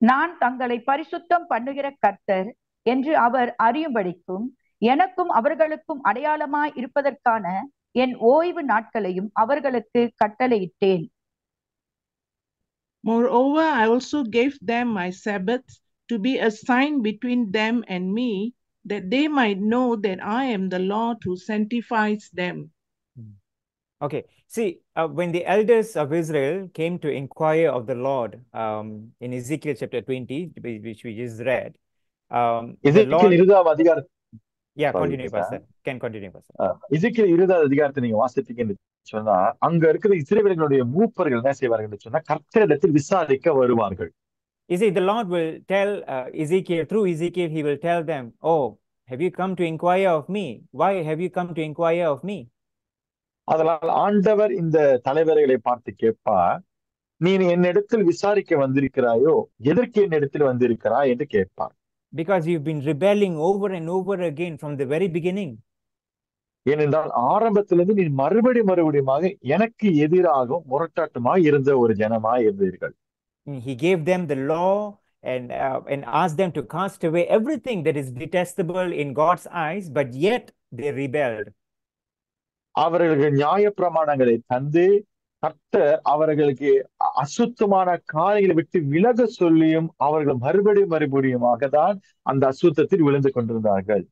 [SPEAKER 3] நான் தங்களை பரிசுத்தம் பண்ணுகிற கர்த்தர் என்று அவர் அறியும்படிக்கும் எனக்கும் அவர்களுக்கும் அடையாளமாய் இருப்பதற்கான என் ஓய்வு நாட்களையும் அவர்களுக்கு கட்டளையிட்டேன்.
[SPEAKER 4] Moreover, I also gave them my Sabbaths to be a sign between them and me, that they might know that I am the Lord who sanctifies them.
[SPEAKER 1] Okay, see, when the elders of Israel came to inquire of the Lord in Ezekiel chapter 20, which we just read, the Lord... Yeah, continue, Pastor. Can continue, Pastor.
[SPEAKER 2] எசேக்கியேல் 20ஆம் அதிகாரத்தை நீங்க வாசித்தீங்கன்னு சொன்னா அங்க இருக்கிற இஸ்ரவேலர்களுடைய மூப்பர்கள் என்ன செய்வார்கள் சொன்னா கர்த்தரிடத்தில் விசாரிக்க வருவார்கள்.
[SPEAKER 1] You see, the Lord will tell Ezekiel, through Ezekiel, he will tell them, oh, have you come to inquire of me? Why have you come to inquire of me?
[SPEAKER 2] அதனால் ஆண்டவர் இந்த தலைவர்களை பார்த்து கேட்பார், நீ என்னிடத்தில் விசாரிக்க வந்திருக்கிறாயோ, எதற்கு என்னிடத்தில் வந்திருக்கிறாய் என்று கேட்பார்.
[SPEAKER 1] Because you've been rebelling over and over again from the very beginning.
[SPEAKER 2] ஏனென்றால் ஆரம்பத்திலிருந்து நீ மறுபடியுமாக எனக்கு எதிராக முரட்டாட்டமாய் இருந்த ஒரு ஜனமாய் இருந்தீர்கள்.
[SPEAKER 1] He gave them the law and asked them to cast away everything that is detestable in God's eyes, but yet they rebelled.
[SPEAKER 2] அவர்களுக்கு நியாய பிரமாணங்களை தந்து கர்த்தர் அவர்களுக்கு அசுத்தமான காரியங்களை விட்டு விலக சொல்லியும் அவர்கள் மறுபடியுமாக தான் அந்த அசுத்தத்தில் விழுந்து கொண்டிருந்தார்கள்.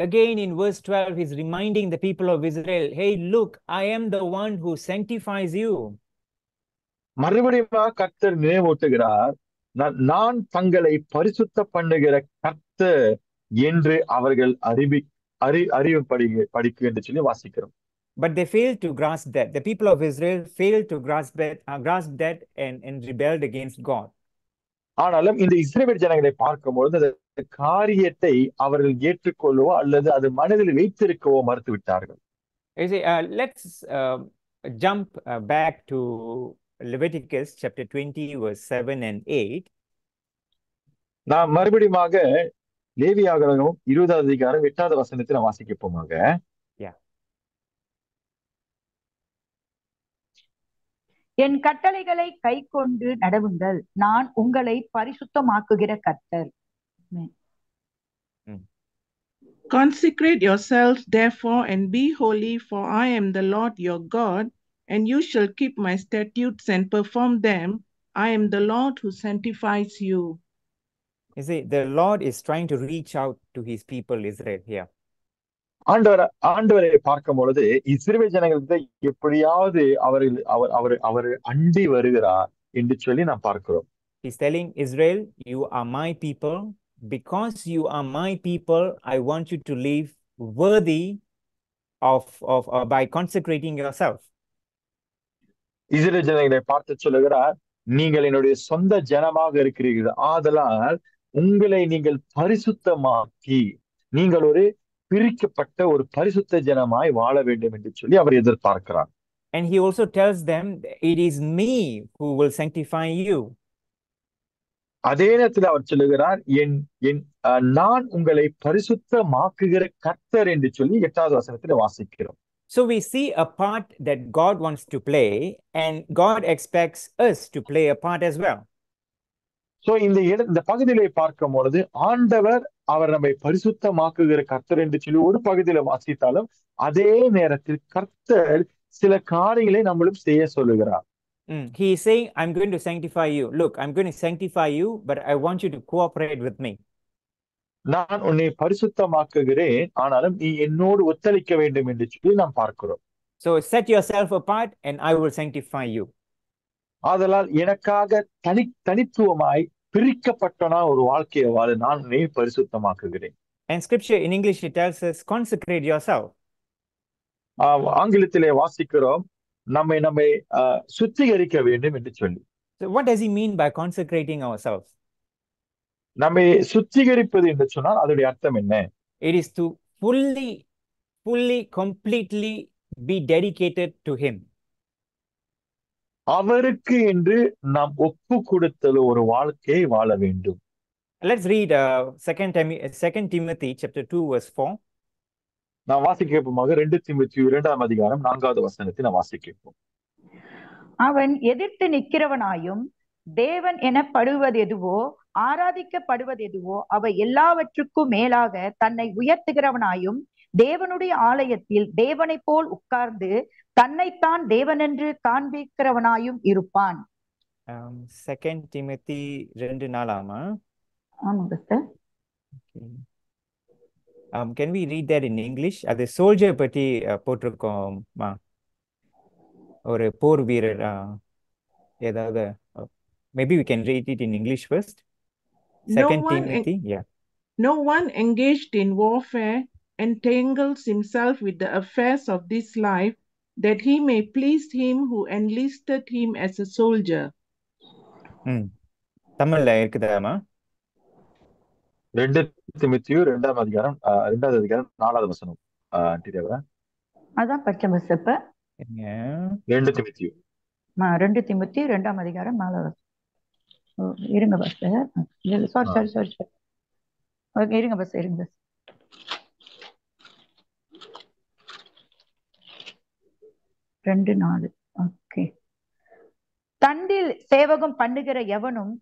[SPEAKER 1] Again in verse 12 he's reminding the people of Israel, hey, look, I am the one who sanctifies you.
[SPEAKER 2] மறுபடியும் கர்த்தர் நினைவூட்டுகிறார், நான் தங்களை பரிசுத்த பண்ணுகிற கர்த்தர் என்று அவர்கள் அறிவு படிக்க என்று சொல்லி வாசிக்கிறோம்.
[SPEAKER 1] But they failed to grasp that. The people of Israel failed to grasp that and rebelled against God.
[SPEAKER 2] ஆனாலும் இந்த இஸ்ரவேல் ஜனங்களை பார்க்கும்போது அந்த காரியத்தை அவர்கள் ஏற்றுக்கொள்ளவோ அல்லது அது மனதில் வைத்திருக்கவோ மறுத்து விட்டார்கள்.
[SPEAKER 1] Let's jump back to Leviticus chapter 20 verse 7 and 8.
[SPEAKER 2] நாம் மறுபடியுமாக லேவியாகமம் 20ஆம் அதிகாரம் 8வது வசனத்தை நாம் வாசிக்கப்போமாக.
[SPEAKER 3] என் கட்டளைகளை கை கொண்டு நடவுங்கள், நான் உங்களை பரிசுத்தமாக்குகிற கர்த்தர்.
[SPEAKER 4] Consecrate yourselves, therefore, and be holy, for I am the Lord your God, and you shall keep my statutes and perform them. I am the Lord who sanctifies you.
[SPEAKER 1] You see, the Lord is trying to reach out to his people Israel here.
[SPEAKER 2] ஆண்டவரை பார்க்கும் பொழுது இஸ்ரவேல் ஜனங்களுக்கு எப்படியாவது அவர் அண்டி வருகிறார் என்று சொல்லி நாம் பார்க்கிறோம்.
[SPEAKER 1] He's telling Israel, you are my people. Because you are my people, I want you to live worthy of by consecrating yourself.
[SPEAKER 2] இஸ்ரவேல் ஜனங்களை பார்த்து சொல்லுகிறார், நீங்கள் என்னுடைய சொந்த ஜனமாக இருக்கிறீர்கள், ஆதலால் உங்களை நீங்கள் பரிசுத்தமாக்கி நீங்கள் ஒரு பிரிக்கப்பட்ட ஒரு பரிசுத்த ஜனமாய் வாழ வேண்டும் என்று சொல்லி அவர் எதிர்பார்க்கிறார்.
[SPEAKER 1] And he also tells them, it is me who will sanctify you.
[SPEAKER 2] அதே நேரத்தில் அவர் சொல்லுகிறார், நான் உங்களை பரிசுத்தமாக்குகிற கர்த்தர் என்று சொல்லி 8வது வசனத்தில் வாசிக்கிறோம்.
[SPEAKER 1] So we see a part that God wants to play, and God expects us to play a part as well.
[SPEAKER 2] So இந்த பகுதியிலே பார்க்கும் பொழுது ஆண்டவர் அவர் நம்மை பரிசுத்தமாக்குகிற கர்த்தர் என்று சொல்லி ஒரு பகுதியில வாசித்தாலும் அதே நேரத்தில் கர்த்தர் சில காரியங்களை நம்மளும் செய்ய சொல்லுகிறார்.
[SPEAKER 1] He is saying, I'm going to sanctify you. Look, I'm going to sanctify you, but I want you to cooperate with me.
[SPEAKER 2] நான் உன்னை பரிசுத்தமாக்குகிறேன், ஆனாலும் நீ என்னோடு ஒத்துழைக்க வேண்டும் என்று சொல்லி நாம் பார்க்கிறோம்.
[SPEAKER 1] So set yourself apart and I will sanctify you.
[SPEAKER 2] ஆதலால் எனக்காக தனித்துவமாய் பிரிக்கப்பட்டனா ஒரு வாழ்க்கையை வாழ நான் உன்னை பரிசுத்தமாக்குகிறேன்.
[SPEAKER 1] And scripture in English it tells us, consecrate yourself.
[SPEAKER 2] ஆங்கிலத்திலே வாசிக்கிறோம், நம்மை சுத்திகரிக்க வேண்டும் என்று சொல்லி.
[SPEAKER 1] So what does he mean by consecrating ourselves?
[SPEAKER 2] நம்மை சுத்திகரிப்பது என்று சொன்னால் அதோடைய அர்த்தம் என்ன?
[SPEAKER 1] It is to fully, completely be dedicated to him.
[SPEAKER 2] அவருக்கு என்று நாம் ஒப்பு கொடுத்தது ஒரு வாழ்க்கையை வாழ வேண்டும்.
[SPEAKER 1] Let's read 2 Timothy chapter 2 verse 4.
[SPEAKER 2] நான் வாசிக்கப்போமாக 2 தீமோத்தேயு 2ஆம் அதிகாரம் 4வது வசனத்தை நான் வாசிக்கப்போம்.
[SPEAKER 3] அவன் எதிர்த்து நிற்கிறவனாயும் தேவன் எனப்படுவது எதுவோ ஆராதிக்கப்படுவது எதுவோ அவை எல்லாவற்றுக்கும் மேலாக தன்னை உயர்த்துகிறவனாயும் தேவனுடைய ஆலயத்தில் தேவனை போல் உட்கார்ந்து தன்னைத்தான் தேவனென்று காண்பிக்கிறவனாயும் இருப்பான்.
[SPEAKER 1] 2 Timothy 2:4.
[SPEAKER 3] ஆமாங்க sir.
[SPEAKER 1] Can we read that in English? அது சோல்ஜர் பற்றி போட்டிருக்கோம். ஒரு போர் வீரர் ஏதாவது maybe we can read it in English first. 2 Timothy, yeah.
[SPEAKER 4] No one engaged in warfare entangles himself with the affairs of this life, that he may please him who enlisted him as a soldier.
[SPEAKER 1] தமிழ்ல இருக்குதாமா?
[SPEAKER 2] 2 தீமோத்தேயு 2ஆம் அதிகாரம் 2வது அதிகாரம் 4வது வசனம்.
[SPEAKER 3] அதான் பச்சை பஸ். இப்ப
[SPEAKER 2] 2 தீமோத்தேயு
[SPEAKER 3] 2 தீமோத்தேயு 2ஆம் அதிகாரம் 4வது வசனம். இருங்க பஸ். சாரி. ஓகே, இருங்க பஸ். 2:4. ஓகே. தண்டில் சேவகம் பண்ணுகிற எவனும்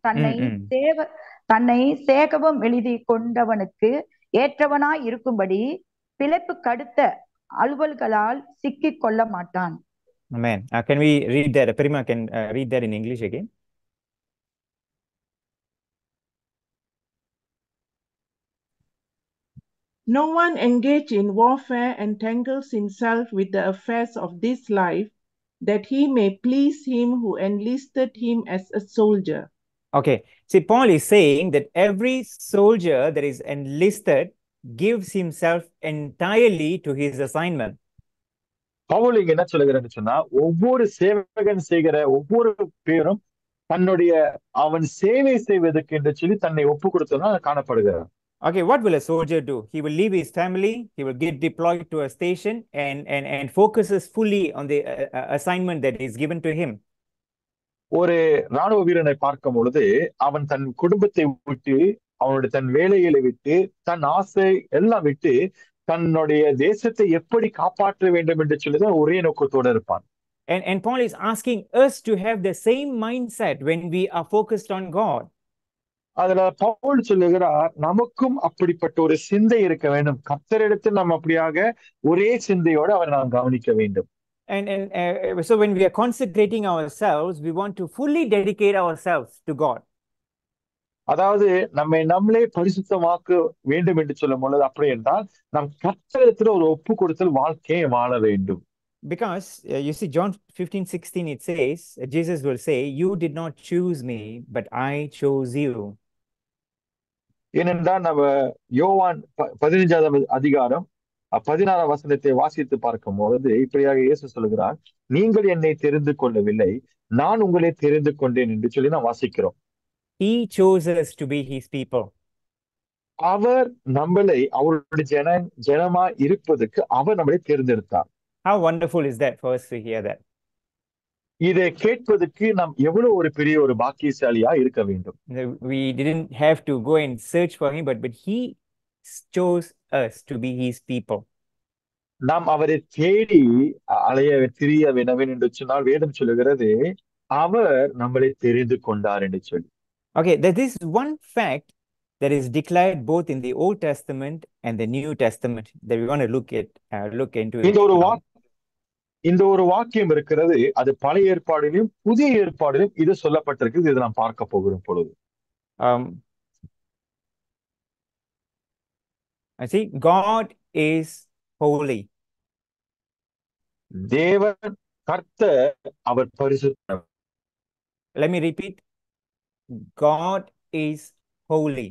[SPEAKER 3] தன்னை சேவகம் எழுதி கொண்டவனுக்கு ஏற்றவனாய் இருக்கும்படி பிழைப்பு கடுத்த அலுவல்களால் சிக்கிக் கொள்ள மாட்டான்.
[SPEAKER 1] Amen. Can we read that? Prima can read that in English again.
[SPEAKER 4] No one engaged in warfare entangles himself with the affairs of this life, that he may please him who enlisted him as a soldier.
[SPEAKER 1] Okay. See, Paul is saying that every soldier that is enlisted gives himself entirely to his assignment.
[SPEAKER 2] Pavul இங்க என்ன சொல்லுகிறான்னு சொன்னா, ஒவ்வொரு சேவகன் செய்கிற ஒவ்வொரு பேரும் தன்னுடைய அவன் சேவை செய்வதற்கு என்று சொல்லி தன்னை ஒப்பு கொடுத்தனா காணப்படுகிறார்.
[SPEAKER 1] Okay, what will a soldier do? He will leave his family, he will get deployed to a station and focuses fully on the assignment that is given to him.
[SPEAKER 2] ஒரு ராணுவ வீரனை பார்க்கும் பொழுது அவன் தன் குடும்பத்தை விட்டு, அவனுடைய தன் வேலைகளை விட்டு, தன் ஆசை எல்லாம் விட்டு தன்னுடைய தேசத்தை எப்படி காப்பாற்ற வேண்டும் என்று சொல்லிதான் ஒரே நோக்கத்தோடு இருப்பான்.
[SPEAKER 1] And Paul is asking us to have the same mindset when we are focused on God.
[SPEAKER 2] அதுல பவுல் சொல்லுகிறார், நமக்கும் அப்படிப்பட்ட ஒரு சிந்தை இருக்க வேண்டும். கர்த்தரிடத்தில் நாம் அப்படியாக ஒரே சிந்தையோடு அவரை நாம் கவனிக்க வேண்டும்.
[SPEAKER 1] And so when we are consecrating ourselves, we want to fully dedicate ourselves to God.
[SPEAKER 2] அதாவது நம்மை நம்மளே பரிசுத்தமாக்க வேண்டும் என்று சொல்லும் பொழுது அப்படி என்றால் நம் கர்த்தரிடத்தில் ஒரு ஒப்பு கொடுத்தல் வாழ்க்கையை வாழ வேண்டும்.
[SPEAKER 1] Because you see, John 15:16, it says, Jesus will say, "You did not choose me, but I chose you."
[SPEAKER 2] ஏனென்றால் நம்ம யோவான் 15ஆம் அதிகாரம் 16ஆம் வசனத்தை வாசித்து பார்க்கும் பொழுது இப்படியாக இயேசு சொல்லுகிறார், நீங்கள் என்னை தெரிந்து கொள்ளவில்லை, நான் உங்களை தெரிந்து கொண்டேன் என்று சொல்லி நாம் வாசிக்கிறோம்.
[SPEAKER 1] He chose us to be his people.
[SPEAKER 2] அவர் நம்மளை அவருடைய ஜனமா இருப்பதற்கு அவர் நம்மளை தேர்ந்தெடுத்தார்.
[SPEAKER 1] How wonderful is that for us to hear that?
[SPEAKER 2] இதை கேட்பதற்கு நாம் எவ்வளவு ஒரு பெரிய ஒரு பாக்கியசாலியா இருக்க வேண்டும்.
[SPEAKER 1] We didn't have to go and search for him, but he chose us to be his people.
[SPEAKER 2] நாம் அவரை தேடி அலைய திரிய வினவேன் என்று சொன்னால் வேதம் சொல்லுகிறது, அவர் நம்மளை தெரிந்து கொண்டார் என்று சொல்லி.
[SPEAKER 1] Okay, there is one fact that is declared both in the Old Testament and the New Testament that we want to look into.
[SPEAKER 2] இந்த ஒரு வாக்கியம் இருக்கிறது, அது பழைய ஏற்பாடிலும் புதிய ஏற்பாடிலும் இது சொல்லப்பட்டிருக்கு. இதை நாம் பார்க்க போகிறோம் பொழுது.
[SPEAKER 1] I see, God is holy.
[SPEAKER 2] தேவன் கர்த்தர் அவர் பரிசுத்தர்.
[SPEAKER 1] Let me repeat. God is holy.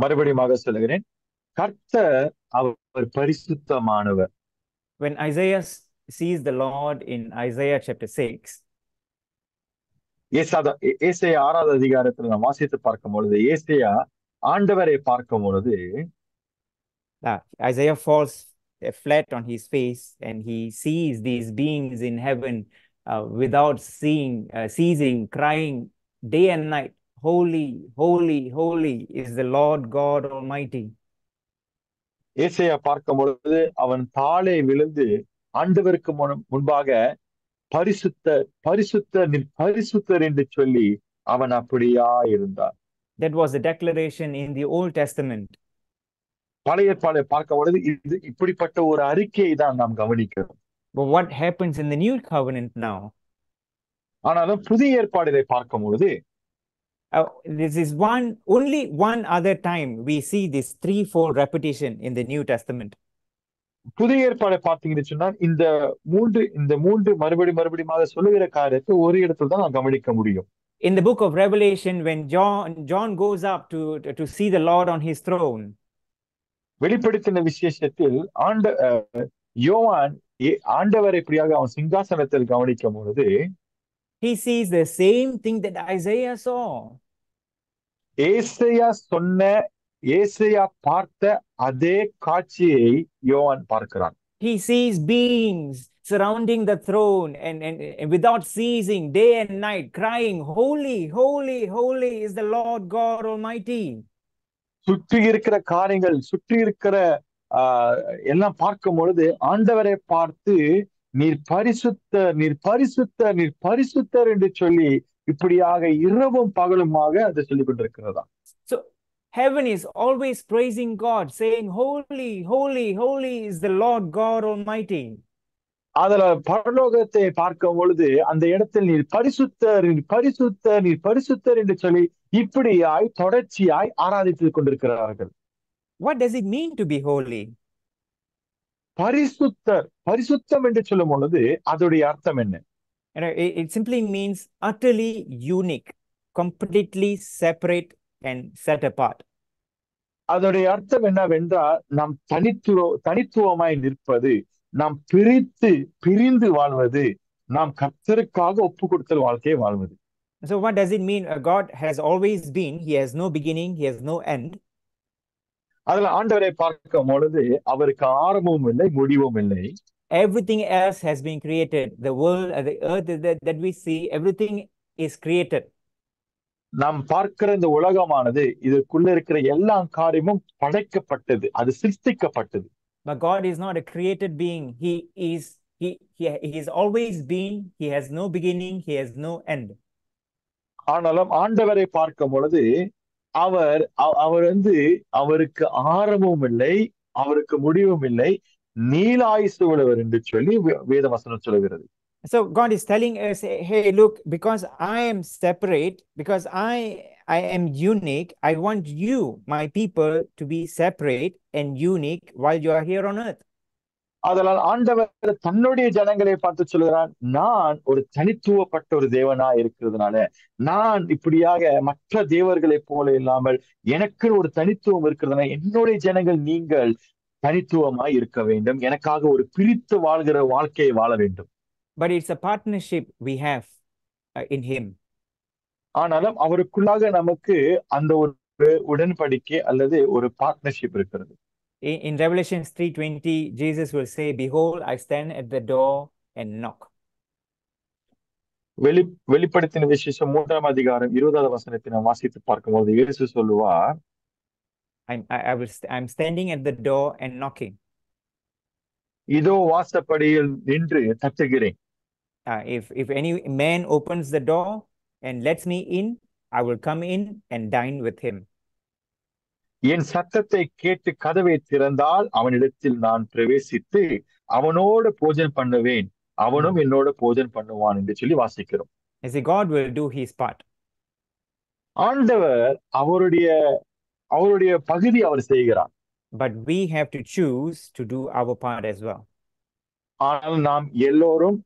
[SPEAKER 2] மறுபடியும் சொல்லுகிறேன், கர்த்தர் அவர் பரிசுத்தமானவர்.
[SPEAKER 1] When Isaiah sees the Lord in Isaiah chapter 6,
[SPEAKER 2] ஏசாயா 6ஆம் அதிகாரத்தில் நாம் வாசித்து பார்க்கும் பொழுது ஏசாயா ஆண்டவரை பார்க்கும் பொழுது
[SPEAKER 1] Isaiah falls flat on his face and he sees these beings in heaven without ceasing, crying day and night, "Holy, holy, holy is the Lord God Almighty."
[SPEAKER 2] ஏசாயா பார்க்கும் பொழுது அவன் தாழை விழுந்து ஆண்டவருக்கு முன்பாக பரிசுத்தர் பரிசுத்தர் பரிசுத்தர் என்று சொல்லி அவன் அப்படியா இருந்தான்.
[SPEAKER 1] That was the declaration in the Old Testament.
[SPEAKER 2] பழைய ஏற்பாடை பார்க்கும் பொழுது இது இப்படிப்பட்ட ஒரு அறிக்கையை தான் நாம் கவனிக்கிறோம்.
[SPEAKER 1] But what happens in the New Covenant now?
[SPEAKER 2] ஆனாலும் புதிய ஏற்பாடிலே பார்க்கும் பொழுது
[SPEAKER 1] this is only one other time we see this 3-4 repetition in the New Testament.
[SPEAKER 2] புதிய ஏற்பாடை பார்த்தீங்கன்னு சொன்னா இந்த மூன்று மறுபடியும் சொல்லுகிற காரியத்தை ஒரு இடத்துல தான் நாம் கவனிக்க முடியும்.
[SPEAKER 1] In the book of Revelation, when John goes up to see the Lord on his throne,
[SPEAKER 2] வெளிப்படுத்தின விசேஷத்தில் யோவான் ஆண்டவரை இப்படியாக அவன் சிங்காசனத்தில் கவனிக்கும் பொழுது
[SPEAKER 1] he sees the same thing that Isaiah saw.
[SPEAKER 2] ஏசாயா பார்த்த அதே காட்சியை யோவான் பார்க்கிறான்.
[SPEAKER 1] He sees beings surrounding the throne and without ceasing day and night crying, "Holy, holy, holy is the Lord God Almighty."
[SPEAKER 2] சுற்றி இருக்கிற காரியங்கள் சுற்றி இருக்கிற எல்லாம் பார்க்கும் பொழுது ஆண்டவரை பார்த்து நீர் பரிசுத்தர் நீர் பரிசுத்தர் நீர் பரிசுத்தர் என்று சொல்லி இப்படியாக இரவும் பகலுமாக அதை சொல்லிக் கொண்டிருக்கிறதா.
[SPEAKER 1] So heaven is always praising God, saying, "Holy, holy, holy is the Lord God Almighty."
[SPEAKER 2] அதுல பரலோகத்தை பார்க்கும் பொழுது அந்த இடத்தில் நீர் பரிசுத்தர் நீர் பரிசுத்தர் நீர் பரிசுத்தர் என்று சொல்லி இப்படியாய் தொடர்ச்சியாய் ஆராதித்துக் கொண்டிருக்கிறார்கள்.
[SPEAKER 1] What does it mean to be holy?
[SPEAKER 2] பரிசுத்தம் என்று சொல்லும் பொழுது அதோடைய அர்த்தம் என்ன?
[SPEAKER 1] It simply means utterly unique, completely separate and set apart.
[SPEAKER 2] அதோடைய அர்த்தம் என்னவென்றால் நாம் தனித்துவமாய் நிற்பது, நாம் பிரிந்து வாழ்வது, நாம் கர்த்தருக்காக ஒப்பு கொடுத்தல் வாழ்க்கையை வாழ்வது.
[SPEAKER 1] So what does it mean? God has always been. He has no beginning, he has no end.
[SPEAKER 2] அதுல ஆண்டவரை பார்க்கும் பொழுது அவருக்கு ஆரம்பமும் இல்லை முடிவும் இல்லை.
[SPEAKER 1] Everything else has been created. The world, the earth that we see, everything is created.
[SPEAKER 2] நாம் பார்க்கிற இந்த உலகமானது இதுக்குள்ள இருக்கிற எல்லா காரியமும் படைக்கப்பட்டது, அது சிருஷ்டிக்கப்பட்டது.
[SPEAKER 1] But God is not a created being. He has always been. He has no beginning, he has no end.
[SPEAKER 2] ஆனாலும் ஆண்டவரை பார்க்கும் பொழுது அவர் அவருக்கு ஆரம்பமும் இல்லை, அவருக்கு முடிவும் இல்லை, நீலாயுசு உள்ளவர் என்று சொல்லி வேத வசனம் சொல்கிறது.
[SPEAKER 1] So God is telling us, hey, look, because I am separate, because I am unique, I want you, my people, to be separate and unique while you are here on earth.
[SPEAKER 2] அதனால் ஆண்டவர் தன்னுடைய ஜனங்களை பார்த்து சொல்கிறார், நான் ஒரு தனித்துவப்பட்ட ஒரு தேவனா இருக்கிறதுனால, நான் இப்படியாக மற்ற தேவர்களைப் போல இல்லாமல் எனக்கு ஒரு தனித்துவம் இருக்கிறதுனால என்னுடைய ஜனங்கள் நீங்கள் தனித்துவமாய் இருக்க வேண்டும், எனக்காக ஒரு பிரித்து வாழ்கிற வாழ்க்கையை வாழ வேண்டும்.
[SPEAKER 1] But it's a partnership we have in him.
[SPEAKER 2] ஆனாலும் அவருக்குள்ளாக நமக்கு அந்த ஒரு உடன்படிக்கை அல்லது ஒரு பார்ட்னர்ஷிப் இருக்கிறது.
[SPEAKER 1] In Revelation 3:20, Jesus will say, behold, I stand at the door and knock.
[SPEAKER 2] வெளிப்படுத்தின விசேஷம் 3ஆம் அதிகாரம் 20வது வசனத்தை நாம் வாசித்து பார்க்கும்போது இயேசு சொல்லுவார்,
[SPEAKER 1] I'm standing at the door and knocking.
[SPEAKER 2] இதோ வாசற்படியில் நின்று தட்டுகிறேன்.
[SPEAKER 1] If any man opens the door and lets me in, I will come in and dine with him.
[SPEAKER 2] என் சத்தத்தை கேட்டு கதவை திறந்தால் அவனிடத்தில் நான் பிரவேசித்து அவனோடு போஜனம் பண்ணுவேன், அவனும் என்னோட போஜனம் பண்ணுவான் என்று சொல்லி வாசிக்கிறோம்.
[SPEAKER 1] As God will do his part.
[SPEAKER 2] ஆண்டவர் அவருடைய பகுதி அவர் செய்கிறார்.
[SPEAKER 1] But we have to choose to do our part as well.
[SPEAKER 2] ஆனால் நாம் எல்லோரும்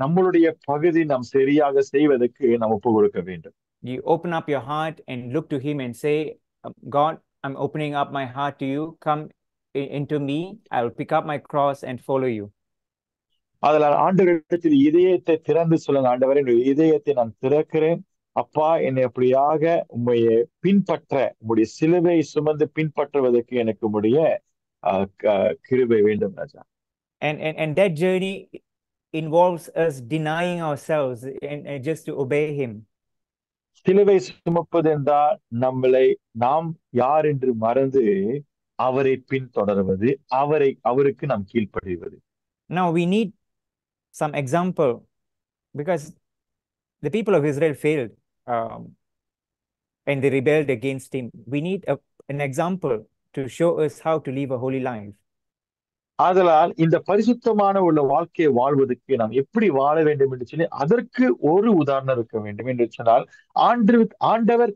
[SPEAKER 2] நம்மளுடைய பகுதி நாம் சரியாக செய்வதற்கு நாம் ஒப்பு கொடுக்க வேண்டும்.
[SPEAKER 1] You open up your heart and look to him and say, God, I'm opening up my heart to you. Come into me. I will pick up my cross and follow you.
[SPEAKER 2] அதனால் ஆண்டவரிடத்தில் இதயத்தை திறந்து சொல்லுங்க, ஆண்டவரே இதயத்தை நான் திறக்கிறேன், அப்பா என்னை அப்படியாக உம்மையை பின்பற்ற, உம்முடைய சிலுவை சுமந்து பின்பற்றுவதற்கு எனக்கு உம்முடைய கிருபை வேண்டும் ராஜா.
[SPEAKER 1] And that journey involves us denying ourselves and just to obey him.
[SPEAKER 2] சிலுவை சுமப்பது என்றால் நாம் யார் என்று மறந்து அவரை பின்தொடர்வது, அவருக்கு நாம் கீழ்ப்படிவது.
[SPEAKER 1] Now we need some example, because the people of Israel failed and they rebelled against him. We need an example to show us how to live a holy life.
[SPEAKER 2] ஆதலால் இந்த பரிசுத்தமான உள்ள வாழ்க்கையை வாழ்வதற்கு நாம் எப்படி வாழ வேண்டும் என்று சொல்லி அதற்கு ஒரு உதாரணம் இருக்க வேண்டும் என்று சொன்னால், ஆண்டவர்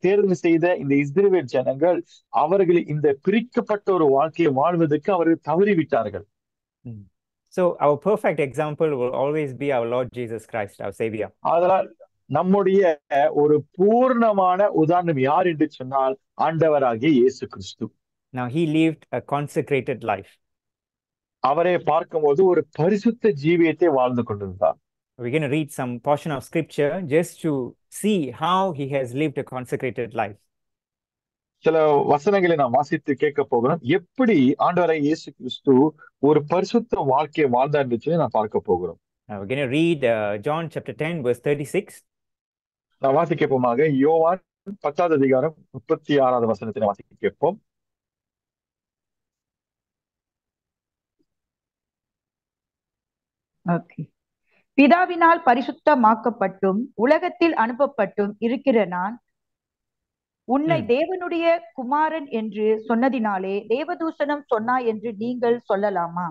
[SPEAKER 2] தேர்வு செய்த இந்த இஸ்ரவேல் ஜனங்கள் அவர்கள் இந்த பிரிக்கப்பட்ட ஒரு வாழ்க்கையை வாழ்வதற்கு அவர்கள் தவறிவிட்டார்கள்.
[SPEAKER 1] So our perfect example will always be our Lord Jesus Christ, our Savior.
[SPEAKER 2] ஆதலால் நம்முடைய ஒரு பூர்ணமான உதாரணம் யார் என்று சொன்னால் ஆண்டவராகிய இயேசு கிறிஸ்து.
[SPEAKER 1] Now he lived a consecrated life.
[SPEAKER 2] அவரை பார்க்கும்போது ஒரு பரிசுத்த ஜீவியத்தை வாழ்ந்து கொண்டிருந்தார்.
[SPEAKER 1] We're going to read some portion of scripture just to see how he has lived a consecrated life.
[SPEAKER 2] சில வசனங்களை நாம் வாசித்து கேட்க போகிறோம், எப்படி ஆண்டவராகிய இயேசு கிறிஸ்து ஒரு பரிசுத்த வாழ்க்கையை வாழ்ந்தார் என்று சொல்லி நான் பார்க்க போகிறோம்.
[SPEAKER 1] We're going to read John chapter 10 verse 36.
[SPEAKER 2] நான் வாசிக்க போமாக யோவான் 10வது அதிகாரம் 36வது வசனத்தை வாசிக்க கேட்போம்.
[SPEAKER 3] பிதாவினால் பரிசுத்தமாக்கப்பட்டும் உலகத்தில் அனுப்பப்பட்டும் இருக்கிற நான் உன்னை தேவனுடைய குமாரன் என்று சொன்னதினாலே தேவதூஷணம் சொன்னாய் என்று நீங்கள் சொல்லலாமா?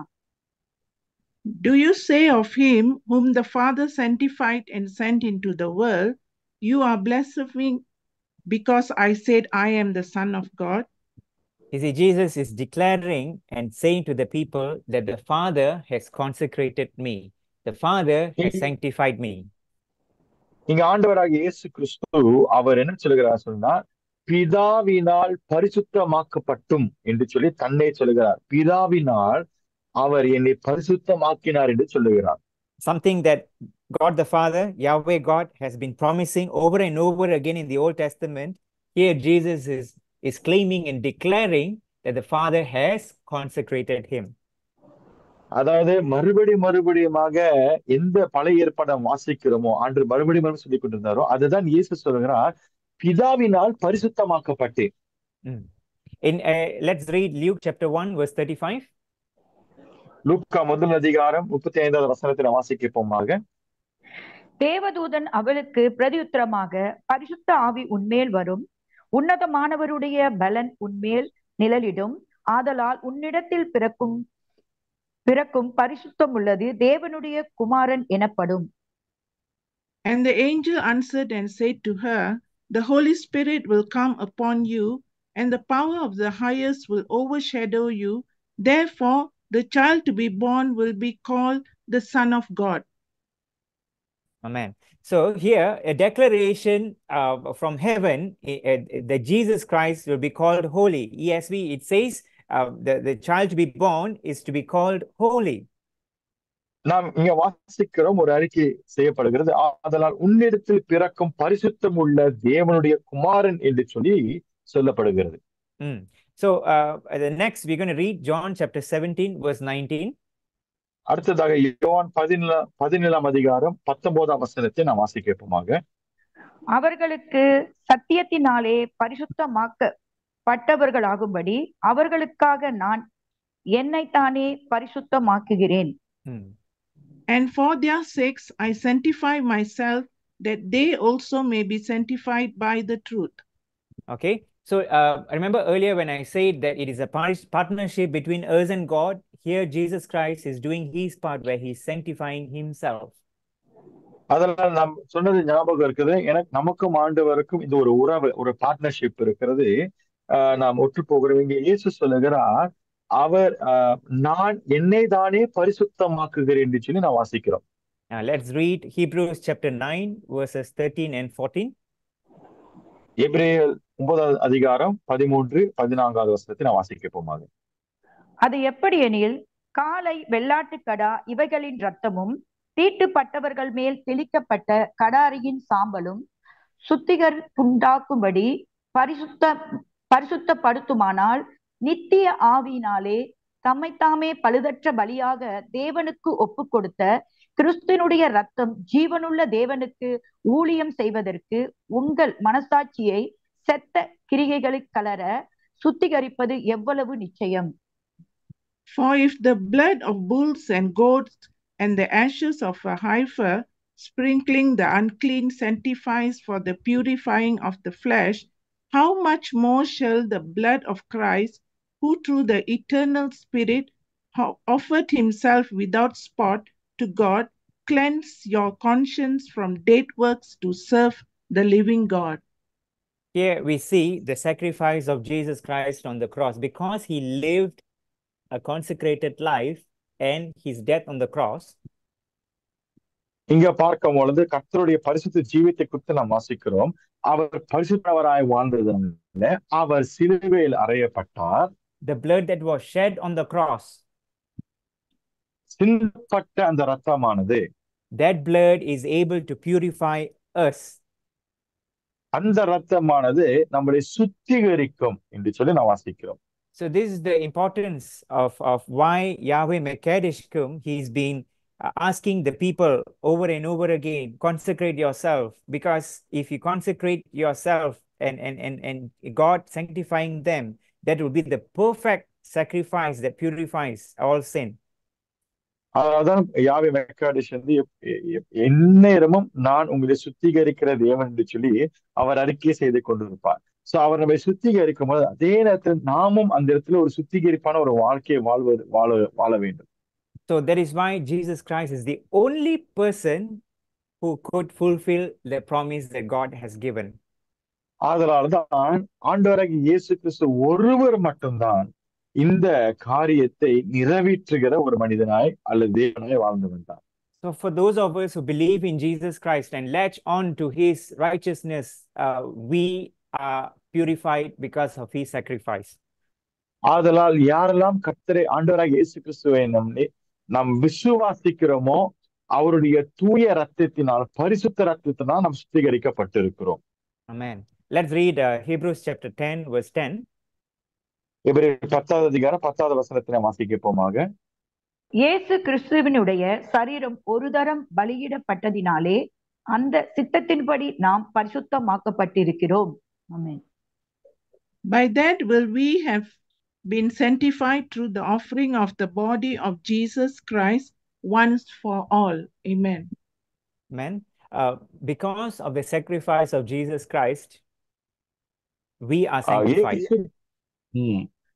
[SPEAKER 4] Do you say of him whom the Father sanctified and sent into the world, you are blaspheming because I said I am the Son of God?
[SPEAKER 1] You see, Jesus is declaring and saying to the people that the Father has consecrated me. The Father has sanctified me.
[SPEAKER 2] இங்க ஆண்டவராகிய இயேசு கிறிஸ்து அவர் என்ன சொல்கிறார் சொன்னா, பிதாவினால் பரிசுத்தமாக்கப்பட்டும் என்று சொல்லி தன்னை சொல்கிறார். பிதாவினால் அவர் என்னை பரிசுத்தமாக்கினார் என்று சொல்லுகிறார்.
[SPEAKER 1] Something that God the Father, Yahweh God, has been promising over and over again in the Old Testament. Here Jesus is claiming and declaring that the Father has consecrated him.
[SPEAKER 2] அதாவது மறுபடியுமாக எந்த பழைய ஏற்பாடை வாசிக்கிறோமோ அன்று மறுபடியும் சொல்லிக் கொண்டிருந்தாரோ அதுதான் இயேசு சொல்கிறார், பிதாவினால் பரிசுத்தமாக்கப்பட்டேன்.
[SPEAKER 1] Let's read Luke chapter 1 verse 35.
[SPEAKER 2] லூக்கா 1 அதிகாரம் 35வது வசனத்தை வாசிக்க போமாக.
[SPEAKER 3] தேவதூதன் அவளுக்கு பிரதியுத்தரமாக, பரிசுத்த ஆவி உன்மேல் வரும், உன்னதமானவருடைய பலன் உன்மேல் நிழலிடும். ஆதலால் உன்னிடத்தில் பிறக்கும் பரிசுத்தம் உள்ளது தேவனுடைய குமாரன் எனப்படும்.
[SPEAKER 4] And the angel answered and said to her, The Holy Spirit will come upon you, and the power of the highest will overshadow you. Therefore, the child to be born will be called the Son of God.
[SPEAKER 1] Amen. So here, a declaration from heaven that Jesus Christ will be called holy. ESV, it says the child to be born is to be called holy.
[SPEAKER 2] நாம் இங்க வாசிக்கிறோம், ஒரு அறிக்கை செய்யப்படுகிறது. அதனால் உன்னிடத்தில் பிறக்கும் பரிசுத்தம் உள்ள தேவனுடைய குமாரன் என்று சொல்லி சொல்லப்படுகிறது.
[SPEAKER 1] So the next we're going to read John chapter 17 verse 19.
[SPEAKER 2] அடுத்ததாக யோவான் 17ஆம் அதிகாரம் 19ஆம் வசனத்தை நாம் வாசிக்கப்போமாக.
[SPEAKER 3] அவர்களுக்கு சத்தியத்தினாலே பரிசுத்தமாக்கப்பட்டவர்களாகும்படி அவர்களுக்காக நான் என்னைத்தானே பரிசுத்தமாக்குகிறேன்.
[SPEAKER 4] And for their sakes I sanctify myself, that they also may be sanctified by the truth.
[SPEAKER 1] Okay, so I remember earlier when I said that it is a partnership between us and God. Here Jesus Christ is doing his part where he is sanctifying himself.
[SPEAKER 2] அதனால நாம் சொன்னது ஞாபகம் இருக்குது. நமக்கும் ஆண்டவருக்கும் இந்த ஒரு உறவு, ஒரு பார்ட்னர்ஷிப் இருக்கிறது. நாம் ஒற்று போகிறோம். இங்கே இயேசு சொல்லுகிறார், அவர் நான் என்னை தானே பரிசுத்தமாக்குகிறேன் என்று சொல்லி நான் வாசிக்கிறோம்.
[SPEAKER 1] Let's read Hebrews chapter 9 verses 13 and 14.
[SPEAKER 2] எபிரேயர் 9ஆம் அதிகாரம் 13-14 வசனத்தை நான் வாசிக்கப்போமாக.
[SPEAKER 3] அது எப்படி எனில், காளை, வெள்ளாட்டுக்கடா இவைகளின் இரத்தமும் தீட்டுப்பட்டவர்கள் மேல் தெளிக்கப்பட்ட கடாரியின் சாம்பலும் சுத்திகரிப்புண்டாக்கும்படி பரிசுத்தப்படுத்துமானால், நித்திய ஆவியினாலே தம்மைத்தாமே பழுதற்ற பலியாக தேவனுக்கு ஒப்பு கொடுத்த கிறிஸ்துவினுடைய இரத்தம் ஜீவனுள்ள தேவனுக்கு ஊழியம் செய்வதற்கு உங்கள் மனசாட்சியை செத்த கிரிகைகளில் கலர சுத்திகரிப்பது எவ்வளவு நிச்சயம்.
[SPEAKER 4] For if the blood of bulls and goats and the ashes of a heifer sprinkling the unclean sanctifies for the purifying of the flesh, how much more shall the blood of Christ, who through the eternal Spirit offered himself without spot to God, cleanse your conscience from dead works to serve the living God.
[SPEAKER 1] Here we see the sacrifice of Jesus Christ on the cross. Because he lived a consecrated life and his death on the cross.
[SPEAKER 2] இங்க பார்க்கும் பொழுது கர்த்தருடைய பரிசுத்த ஜீவித்தை குறித்து நாம் வாசிக்கிறோம். அவர் பரிசுத்தவராய் வாழ்ந்ததுனால அவர் சிலுவையில் அறையப்பட்டார்.
[SPEAKER 1] The blood that was shed on the cross,
[SPEAKER 2] சிந்தப்பட்ட அந்த இரத்தமானது,
[SPEAKER 1] that blood is able to purify us.
[SPEAKER 2] அந்த இரத்தமானது நம்மை சுத்திகரிக்கும் என்று சொல்லி நாம் வாசிக்கிறோம்.
[SPEAKER 1] So this is the importance of why Yahweh Mekadeshkum, he's been asking the people over and over again, consecrate yourself, because if you consecrate yourself and God sanctifying them, that will be the perfect sacrifice that purifies all sin.
[SPEAKER 2] அதான் யாவே மெக்காடிஷ் வந்து எந்நேரமும் நான் உங்களை சுத்திகரிக்கிற தேவன் என்று சொல்லி அவர் அறிக்கை செய்து கொண்டிருப்பார். சோ அவர் நம்மை சுத்திகரிக்கும் போது அதே நேரத்தில் நாமும் அந்த இடத்துல ஒரு சுத்திகரிப்பான ஒரு வாழ்க்கையை வாழ வேண்டும்.
[SPEAKER 1] So that is why Jesus Christ is the only person who could fulfill the promise that God has given.
[SPEAKER 2] அதனால்தான் ஆண்டவராகிய இயேசு கிறிஸ்து ஒருவர் மட்டும்தான் இந்த காரியத்தை நிறைவேற்றுகிற ஒரு மனிதனாய் அல்லது தேவனாய் வாழ்ந்து வந்தார்.
[SPEAKER 1] So for those of us who believe in Jesus Christ and latch on to his righteousness, we are purified because of his sacrifice.
[SPEAKER 2] ஆதலால் யாரெல்லாம் கர்த்தரை ஆண்டவராகிய இயேசு கிறிஸ்துவை நாம் விசுவாசிக்கிறோமோ அவருடைய தூய ரத்தத்தினால், பரிசுத்த ரத்தத்தினால் நாம் சுத்திகரிக்கப்பட்டிருக்கிறோம்.
[SPEAKER 1] Amen. Let's read Hebrews chapter 10 verse 10.
[SPEAKER 2] எபிரேயர் 10ஆம் அதிகாரம் 10ஆவது வசனத்தை வாசிக்கப்போமாக.
[SPEAKER 3] இயேசு கிறிஸ்துவினுடைய சரீரம் ஒரு தரம் பலியிடப்பட்டதினாலே அந்த சித்தத்தின்படி நாம் பரிசுத்தமாக்கப்பட்டிருக்கிறோம். ஆமென்.
[SPEAKER 4] By that will we have been sanctified through the offering of the body of Jesus Christ once for all. Amen.
[SPEAKER 1] Amen. Because of the sacrifice of Jesus Christ, we are sanctified.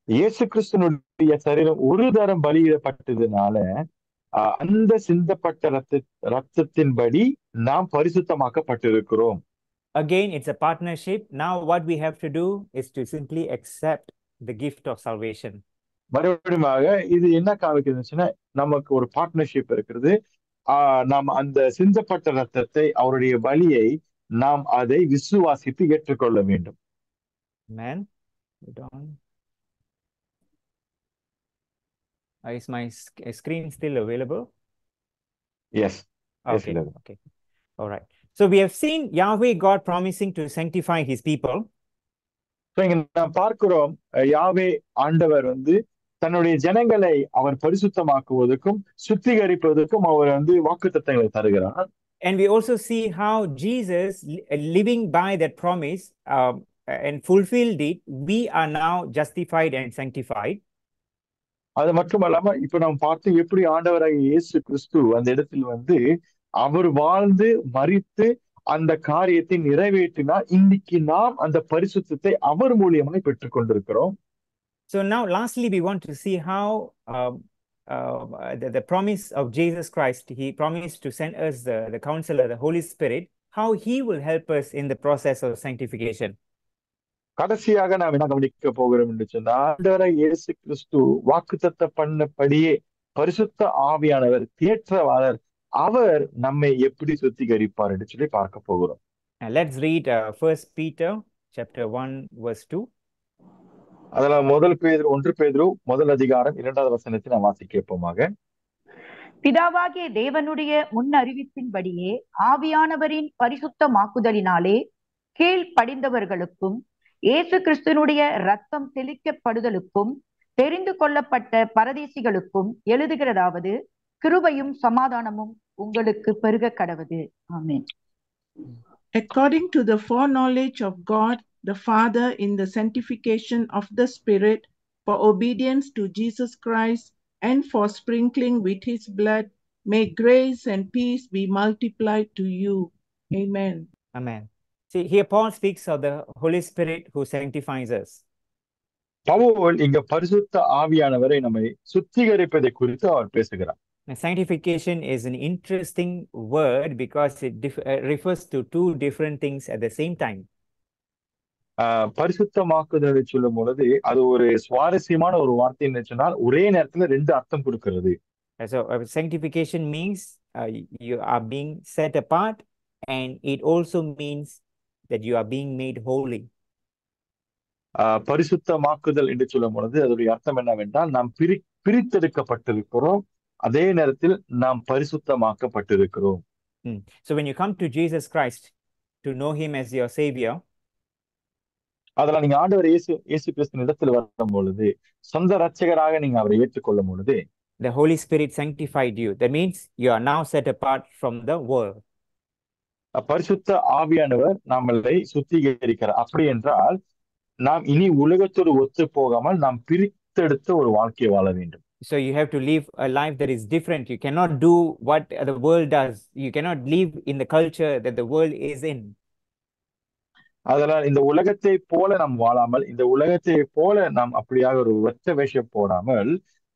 [SPEAKER 2] இயேசு கிறிஸ்துனுடைய சரீரம் ஒரு தரம் பலியிடப்பட்டதுனால அந்த சிந்தப்பட்ட ரத்தத்தின்படி நாம் பரிசுத்தமாக்கப்பட்டிருக்கிறோம்.
[SPEAKER 1] Again, it's a partnership. Now what we have to do is to simply accept the gift of salvation.
[SPEAKER 2] மறுபடியும் இது என்ன காமிக்குதுன்னா, நமக்கு ஒரு பார்ட்னர்ஷிப் இருக்கிறது. நாம் அந்த சிந்தப்பட்ட ரத்தத்தை, அவருடைய பலியை நாம் அதை விசுவாசித்து ஏற்றுக்கொள்ள வேண்டும்.
[SPEAKER 1] Amen. Is my screen still available?
[SPEAKER 2] Yes.
[SPEAKER 1] Okay. Okay. All right. So we have seen Yahweh God promising to sanctify his people.
[SPEAKER 2] So இங்க நாம் பார்க்கிறோம் யாவே ஆண்டவர் தன்னுடைய ஜனங்களை அவர் பரிசுத்தமாக்குவதற்கும் சுத்திகரிப்பதற்கும் அவர் வாக்குத்தத்தங்களை தருகிறார்.
[SPEAKER 1] And we also see how Jesus, living by that promise and fulfilled it, we are now justified and sanctified.
[SPEAKER 2] அது மட்டுமல்லாம இப்ப நாம் பார்த்து எப்படி ஆண்டவராகிய இயேசு கிறிஸ்து அந்த இடத்தில் அவர் வாழ்ந்து மரித்து அந்த காரியத்தை நிறைவேற்றினார். இன்னைக்கு நாம் அந்த பரிசுத்தத்தை அவர் மூலியமாய் பெற்றுக் கொண்டிருக்கிறோம்.
[SPEAKER 1] So now lastly we want to see how the promise of Jesus Christ, he promised to send us the counselor, the Holy Spirit, how he will help us in the process of sanctification.
[SPEAKER 2] கடைசியாக நாம் என்ன கவனிக்க போகிறோம் என்று சொன்னால், ஆண்டவராகிய இயேசு கிறிஸ்து வாக்குத்தத்தம் பண்ணபடியே பரிசுத்த ஆவியானவர் தேற்றவாளர், அவர் நம்மை எப்படி சுத்திகரிப்பார் என்று சொல்லி பார்க்க போகிறோம்.
[SPEAKER 1] Let's read 1 Peter chapter 1 verse 2.
[SPEAKER 2] அதுல 1 பேதுரு முதல் அதிகாரம் 2வது வசனத்தை நாம் வாசிக்க கேட்போமாக.
[SPEAKER 3] பிதாவாகிய தேவனுடைய முன்னறிவிப்பின்படியே ஆவியானவரின் பரிசுத்தமாக்குதலினாலே கீழ்ப்படிந்தவர்களுக்கும் இயேசு கிறிஸ்துனுடைய இரத்தம் தெளிக்கப்படுதலுக்கும் தெரிந்து கொள்ளப்பட்ட பரதேசிகளுக்கும் எழுதுகிறதாவது, கிருபையும் சமாதானமும் உங்களுக்கு பெருக கடவது. ஆமென்.
[SPEAKER 4] According to the foreknowledge of God the Father in the sanctification of the Spirit, for obedience to Jesus Christ and for sprinkling with his blood, may grace and peace be multiplied to you. Amen.
[SPEAKER 1] Amen. See, here Paul speaks of the Holy Spirit who sanctifies us.
[SPEAKER 2] Pavul இங்க பரிசுத்த ஆவியானவரை நம்மை சுத்திகரிப்பதை குறித்து அவர் பேசுகிறார்.
[SPEAKER 1] Sanctification is an interesting word because it refers to two different things at the same time.
[SPEAKER 2] பரிசுத்தமாக்குதலை சொல்லும் பொழுது அது ஒரு சுவாரஸ்யமான ஒரு வார்த்தை என்று சொன்னால் ஒரே நேரத்துல ரெண்டு அர்த்தம் கொடுக்கிறது.
[SPEAKER 1] So sanctification means you are being set apart, and it also means that you are being made holy.
[SPEAKER 2] பரிசுத்தமாக்குதல் என்று சொல்லும் பொழுது அதோடைய அர்த்தம் என்னவென்றால் நாம் பிரித்தெடுக்கப்பட்டிருக்கிறோம், அதே நேரத்தில் நாம் பரிசுத்தமாக்கப்பட்டிருக்கிறோம்.
[SPEAKER 1] So when you come to Jesus Christ to know him as your savior,
[SPEAKER 2] அதெல்லாம் நீங்க ஆண்டவர் இயேசு கிறிஸ்துவின் இடத்தில் வரும் பொழுது, சொந்த ரட்சகராக நீங்க அவரை ஏற்றுக்கொள்ளும் பொழுது,
[SPEAKER 1] the Holy Spirit sanctified you. That means you are now set apart from the world.
[SPEAKER 2] பரிசுத்த ஆவியானவர் நம்மளை சுத்திகரிக்கிறார். அப்படி என்றால் நாம் இனி உலகத்தோடு ஒத்து போகாமல் நாம் பிரித்தெடுத்த ஒரு வாழ்க்கையை வாழ வேண்டும்.
[SPEAKER 1] So you have to live a life that is different. You cannot do what the world does. You cannot live in the culture that the world is in.
[SPEAKER 2] அதனால் இந்த உலகத்தை போல நாம் வாழாமல், இந்த உலகத்தை போல நாம் அப்படியாக ஒரு ஒத்த வேஷம் போடாமல்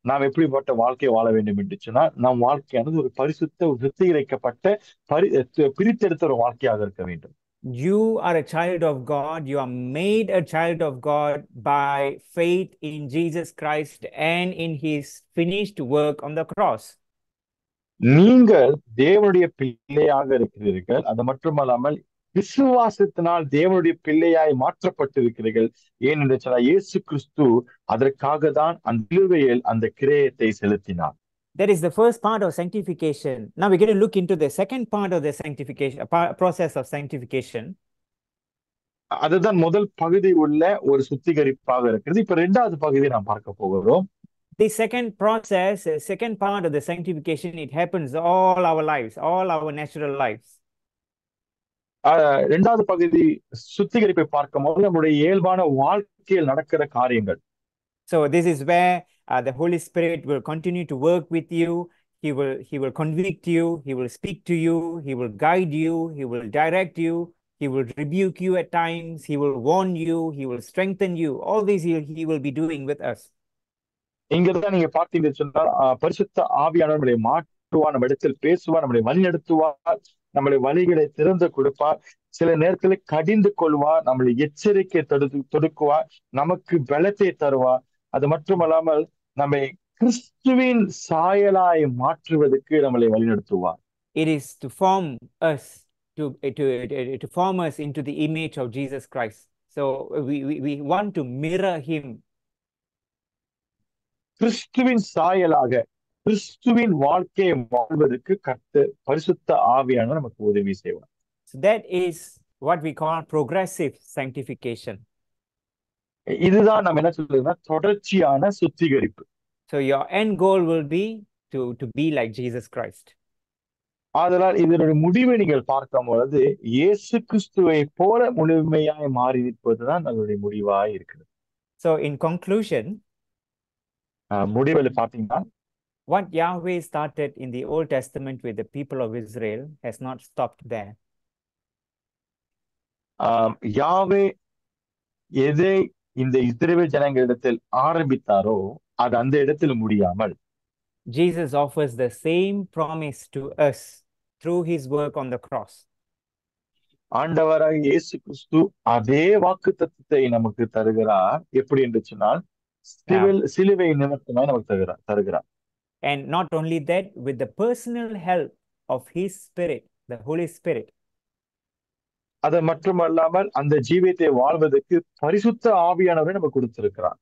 [SPEAKER 2] நாம் எப்படிப்பட்ட வாழ்க்கையை வாழ வேண்டும் என்று சொன்னால், நம் வாழ்க்கையானது ஒரு பரிசுத்த, ஒரு சுத்திகரிக்கப்பட்ட பிரித்தெடுத்த ஒரு வாழ்க்கையாக இருக்க வேண்டும்.
[SPEAKER 1] You are a child of God. You are made a child of God by faith in Jesus Christ and in his finished work on the cross.
[SPEAKER 2] நீங்கள் தேவனுடைய பிள்ளையாக இருக்கிறீர்கள். அது மட்டுமல்லாமல் விசுவாசத்தினால் தேவனுடைய பிள்ளையாய் மாற்றப்பட்டிருக்கிறீர்கள். ஏனென்று சொன்னால் இயேசு கிறிஸ்து அதற்காக தான் அந்த கிரயத்தை செலுத்தினார்.
[SPEAKER 1] That is the first part of sanctification. Now we're going to look into the second part of the sanctification process of sanctification.
[SPEAKER 2] அதுதான் முதல் பகுதி உள்ள ஒரு சுத்திகரிப்பாக இருக்கிறது. இப்ப இரண்டாவது பகுதியை நாம் பார்க்க போகிறோம்.
[SPEAKER 1] The second process, second part of the sanctification, it happens all our lives, all our natural lives.
[SPEAKER 2] இரண்டாவது பகுதி சுத்திகரிப்பை பார்க்கும்போது நம்முடைய இயல்பான வாழ்க்கையில் நடக்கிற காரியங்கள்.
[SPEAKER 1] So this is where the Holy Spirit will continue to work with you. He will convict you. He will speak to you. He will guide you. He will direct you He will rebuke you at times. He will warn you. He will strengthen you. All these he will be doing with us.
[SPEAKER 2] இங்கதான் நீங்க பார்த்தீங்கன்னு சொன்னால் பரிசுத்த ஆவியானவர் நம்மளை மாற்றுவார், நம்ம இடத்தில் பேசுவார், நம்மளை வழி நடத்துவார், நம்மளை வழிகளை திறந்து கொடுப்பார், சில நேரத்தில் கடிந்து கொள்வார், நம்மளை எச்சரிக்கை தொடுக்குவார், நமக்கு பலத்தை தருவார். அது மட்டுமல்லாமல் நம்மை கிறிஸ்துவின் சாயலாய் மாற்றுவதற்கு நம்மளை வழிநடத்துவார்.
[SPEAKER 1] It is to form us to form us into the image of Jesus Christ. So we want to mirror him.
[SPEAKER 2] கிறிஸ்துவின் சாயலாக கிறிஸ்துவின் வாழ்க்கையை வாழ்வதற்கு கர்த்தர் பரிசுத்த ஆவியானவர் நமக்கு உதவி செய்வார்.
[SPEAKER 1] So that is what we call progressive sanctification.
[SPEAKER 2] இதுதான் நம்ம என்ன சொல்றதுன்னா தொடர்ச்சியான சுத்திகரிப்பு.
[SPEAKER 1] So your end goal will be to be like Jesus Christ.
[SPEAKER 2] ஆதலால் இதனுடைய முடிவை நீங்கள் பார்க்கும் பொழுது இயேசு கிறிஸ்துவை போல முழுமையாய் மாறி இருப்பதுதான் அதனுடைய முடிவாய் இருக்கிறது.
[SPEAKER 1] So in conclusion,
[SPEAKER 2] முடிவில் பார்த்தீங்கன்னா
[SPEAKER 1] what Yahweh started in the Old Testament with the people of Israel has not stopped there.
[SPEAKER 2] யாவே எதை இந்த இஸ்ரவேல் ஜனங்களிடத்தில் ஆரம்பித்தாரோ அது அந்த இடத்தில் முடியாமல்
[SPEAKER 1] Jesus offers the same promise to us through his work on the cross.
[SPEAKER 2] ஆண்டவராக இயேசு கிறிஸ்து அதே வாக்குத்தத்தத்தை நமக்கு தருகிறார். எப்படி என்று சொன்னால் சிலுவை நிமித்தமாய் நமக்கு தருகிறார்.
[SPEAKER 1] And not only that, with the personal help of his spirit, the Holy Spirit.
[SPEAKER 2] அது மட்டுமல்லாமல் அந்த ஜீவியத்தை வாழ்வதற்கு பரிசுத்த ஆவியானவரை நமக்கு கொடுத்திருக்கிறார்.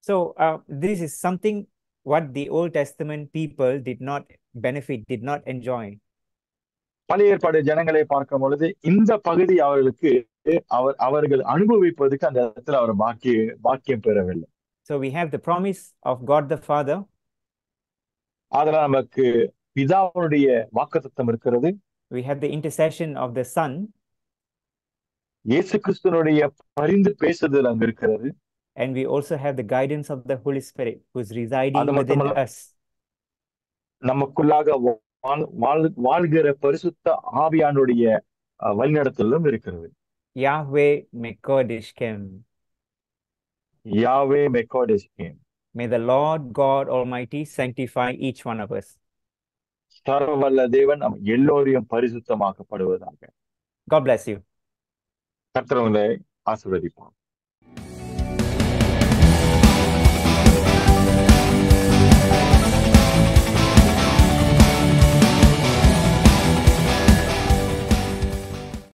[SPEAKER 1] So this is something what the Old Testament people did not benefit, did not enjoy.
[SPEAKER 2] பழைய ஏற்பாடு ஜனங்களை பார்க்கும் பொழுது இந்த பகுதி அவர்களுக்கு அவர்கள் அனுபவிப்பதற்கு அந்த இடத்துல அவர் பாக்கியம் பெறவில்லை.
[SPEAKER 1] So we have the promise of God the Father.
[SPEAKER 2] அதனால நமக்கு பிதாவுடைய வாக்குத்தத்தம் இருக்கிறது.
[SPEAKER 1] We have the intercession of the Son.
[SPEAKER 2] இயேசு கிறிஸ்துவினுடைய பரிந்து பேசுதல் அங்கு இருக்கிறது.
[SPEAKER 1] And we also have the guidance of the Holy Spirit who is residing within us.
[SPEAKER 2] நமக்குள்ளாக வாழ்கிற பரிசுத்த ஆவியானுடைய வழிநடத்தலும் இருக்கிறது.
[SPEAKER 1] Yahweh Mekodishkem.
[SPEAKER 2] Yahweh Mekodishkem.
[SPEAKER 1] May the Lord God Almighty sanctify each one of us.
[SPEAKER 2] சர்வவல்ல தேவன் நம் எல்லோரையும் பரிசுத்தமாக்கப்படுவதாக.
[SPEAKER 1] God bless you.
[SPEAKER 2] கர்த்தர் உங்களை ஆசீர்வதிப்பார்.